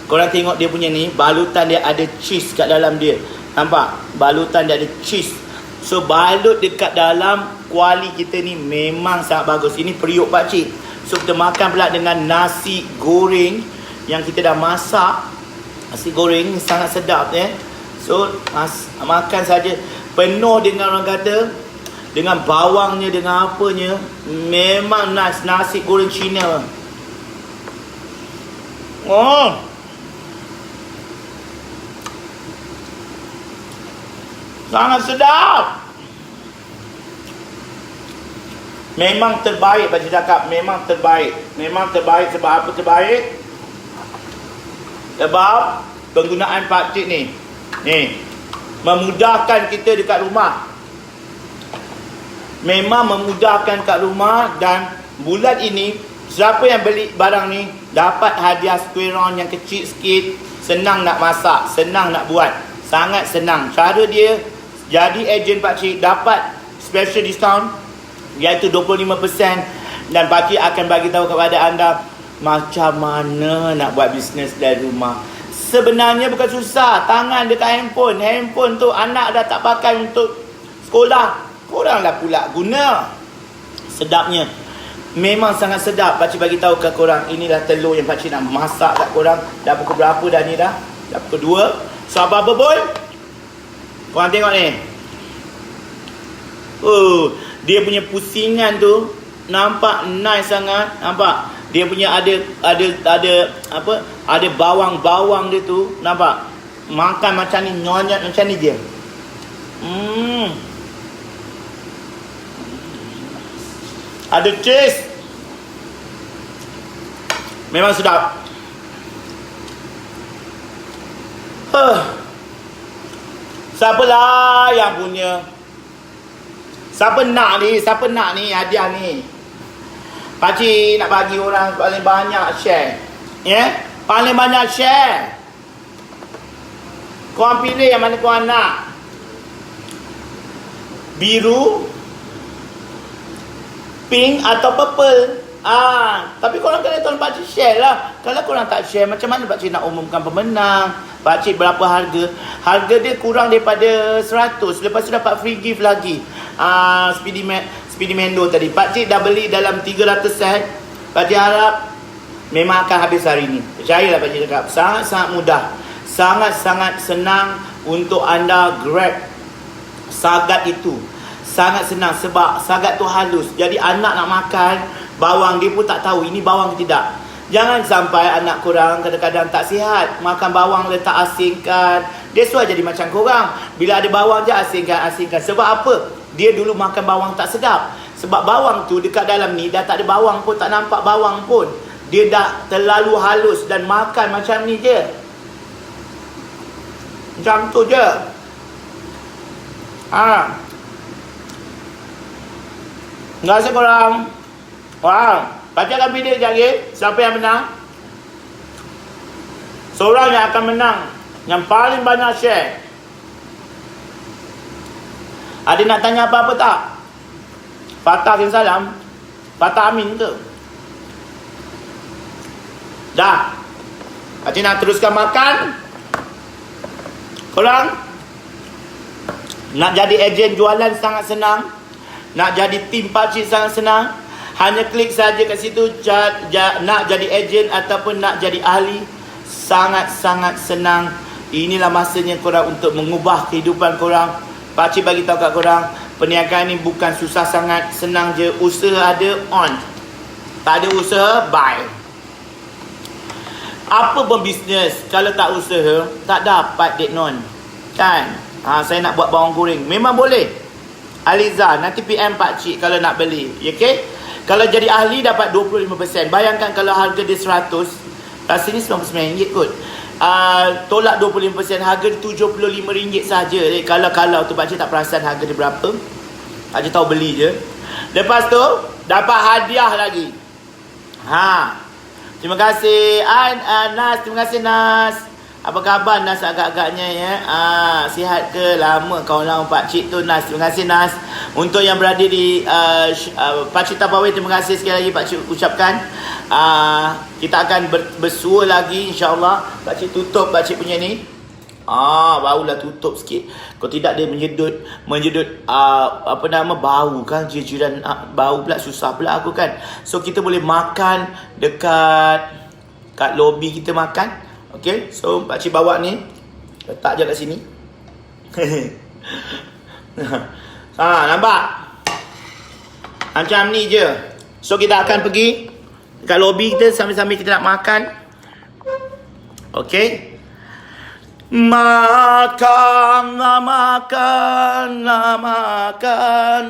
Korang tengok dia punya ni, balutan dia ada cheese kat dalam dia. Nampak? Balutan dia ada cheese. So balut dekat dalam kuali kita ni memang sangat bagus. Ini periuk pakcik. So kita makan pula dengan nasi goreng yang kita dah masak. Nasi goreng ni sangat sedap So makan saja. Penuh dengan orang kata, dengan bawangnya, dengan apanya. Memang nasi goreng Cina. Sangat sedap. Memang terbaik pakcik cakap. Memang terbaik. Sebab apa terbaik? Sebab penggunaan pakcik ni memudahkan kita dekat rumah. Memang memudahkan kat rumah. Dan bulan ini, siapa yang beli barang ni dapat hadiah square round yang kecil sikit. Senang nak masak, senang nak buat. Sangat senang. Cara dia, jadi ejen pakcik dapat special discount iaitu 25%. Dan pakcik akan bagi tahu kepada anda macam mana nak buat bisnes dari rumah. Sebenarnya bukan susah. Tangan dekat handphone. Handphone tu anak dah tak pakai untuk sekolah, korang dah pula guna. Sedapnya. Memang sangat sedap. Pakcik bagi tahu ke korang. Inilah telur yang pakcik nak masak kat korang. Dah pukul berapa dah ni dah? Dah pukul 2. So apa-apa pun, korang tengok ni. Dia punya pusingan tu nampak nice sangat. Nampak? Dia punya ada apa? Ada bawang-bawang dia tu. Nampak? Makan macam ni, nyonyat macam ni dia. Ada cheese. Memang sedap. Siapa lah yang punya? Siapa nak ni hadiah ni? Pakcik nak bagi orang paling banyak share. Paling banyak share. Korang pilih yang mana korang nak. Biru, pink atau purple. Tapi korang kena tolong pakcik share lah. Kalau korang tak share, macam mana pakcik nak umumkan pemenang? Pakcik berapa harga? Harga dia kurang daripada 100. Lepas tu dapat free gift lagi. Speedy Mando tadi. Pakcik dah beli dalam 300 set. Pakcik harap memang akan habis hari ni. Percayalah pakcik cakap. Sangat-sangat mudah. Sangat-sangat senang untuk anda grab sagat itu. Sangat senang sebab sagat tu halus. Jadi anak nak makan bawang, dia pun tak tahu ini bawang ke tidak. Jangan sampai anak korang kadang-kadang tak sihat, makan bawang letak asingkan. Dia suai jadi macam korang. Bila ada bawang je asingkan. Sebab apa? Dia dulu makan bawang tak sedap. Sebab bawang tu dekat dalam ni dah tak ada bawang pun, tak nampak bawang pun. Dia dah terlalu halus dan makan macam ni je. Macam tu je. Terima kasih korang. Bacakan video sekejap lagi. Siapa yang menang? Seorang yang akan menang, yang paling banyak share. Ada nak tanya apa-apa tak? Fatah Kim Salam, Fatah Amin ke? Dah. Pakcik nak teruskan makan. Korang nak jadi ejen jualan sangat senang. Nak jadi tim pakcik sangat senang. Hanya klik saja kat situ. Nak jadi ejen ataupun nak jadi ahli, sangat-sangat senang. Inilah masanya korang untuk mengubah kehidupan korang. Pakcik bagi tahu kat korang, perniagaan ni bukan susah sangat, senang je. Usaha ada, on. Tak ada usaha, buy. Apa berbisnes kalau tak usaha, tak dapat dek non. Kan? Saya nak buat bawang goreng, memang boleh. Aliza, nanti PM pakcik kalau nak beli. Okay? Kalau jadi ahli dapat 25%. Bayangkan kalau harga dia 100, rasanya RM99 kot. Tolak 25%, harga RM75 saja. Kalau tu pakcik tak perasan harga dia berapa. Pakcik tahu beli je. Lepas tu dapat hadiah lagi. Terima kasih Nas, terima kasih Nas. Apa khabar Nas agak-agaknya ya? Sihat ke? Lama kawan lama pakcik tu Nas. Terima kasih Nas. Untuk yang berada di Pakcik Tapawai, terima kasih sekali lagi pakcik ucapkan. Kita akan bersua lagi insya-Allah. Pakcik tutup pakcik punya ni. Barulah tutup sikit. Kalau tidak dia menjedut bau kan, jiran bau pula, susah pula aku kan. So kita boleh makan dekat lobi kita makan. Okay, so pakcik bawa ni, letak je kat sini. Nampak? Macam ni je. So kita akan pergi kat lobi kita sambil-sambil kita nak makan. Okay. Makan, makan, makan,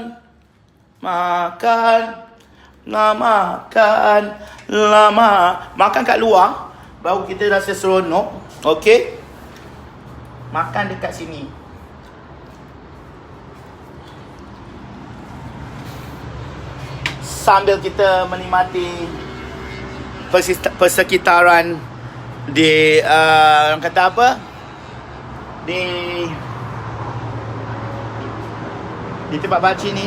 makan, makan, lama. Makan kat luar baru kita rasa seronok. Okey. Makan dekat sini. Sambil kita menikmati persekitaran di orang kata apa? Di tempat pakcik ni.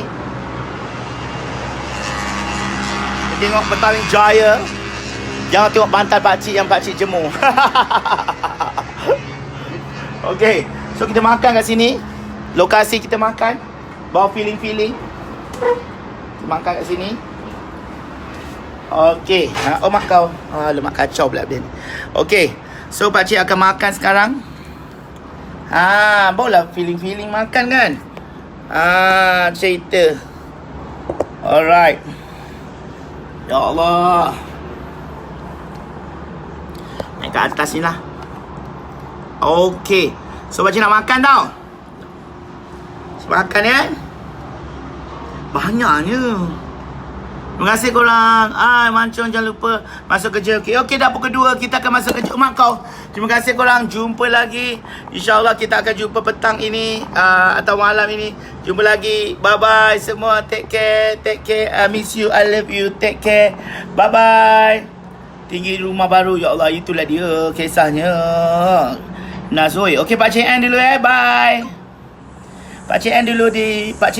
Tengok Petaling Jaya. Jangan tengok bantal pakcik yang pakcik jemur. Okey, so kita makan kat sini. Lokasi kita makan, bawa feeling-feeling. Kita makan kat sini. Okey, mak kau. Lemak kacau pula dia ni. Okey, so pakcik akan makan sekarang. Barulah feeling-feeling makan kan. Cerita. Alright. Ya Allah. Naik ke atas ni lah. Okey. So pakcik nak makan tau. So, makan ya. Banyaknya. Terima kasih korang. Mancung jangan lupa masuk kerja. Okey, dapur kedua kita akan masuk kerja. Mak kau. Terima kasih korang. Jumpa lagi. InsyaAllah kita akan jumpa petang ini atau malam ini. Jumpa lagi. Bye-bye semua. Take care. Take care. I miss you. I love you. Take care. Bye-bye. Tinggi rumah baru. Ya Allah, itulah dia kisahnya. Nazoi. Okey, pakcik end dulu Bye. Pakcik end dulu di Pakcik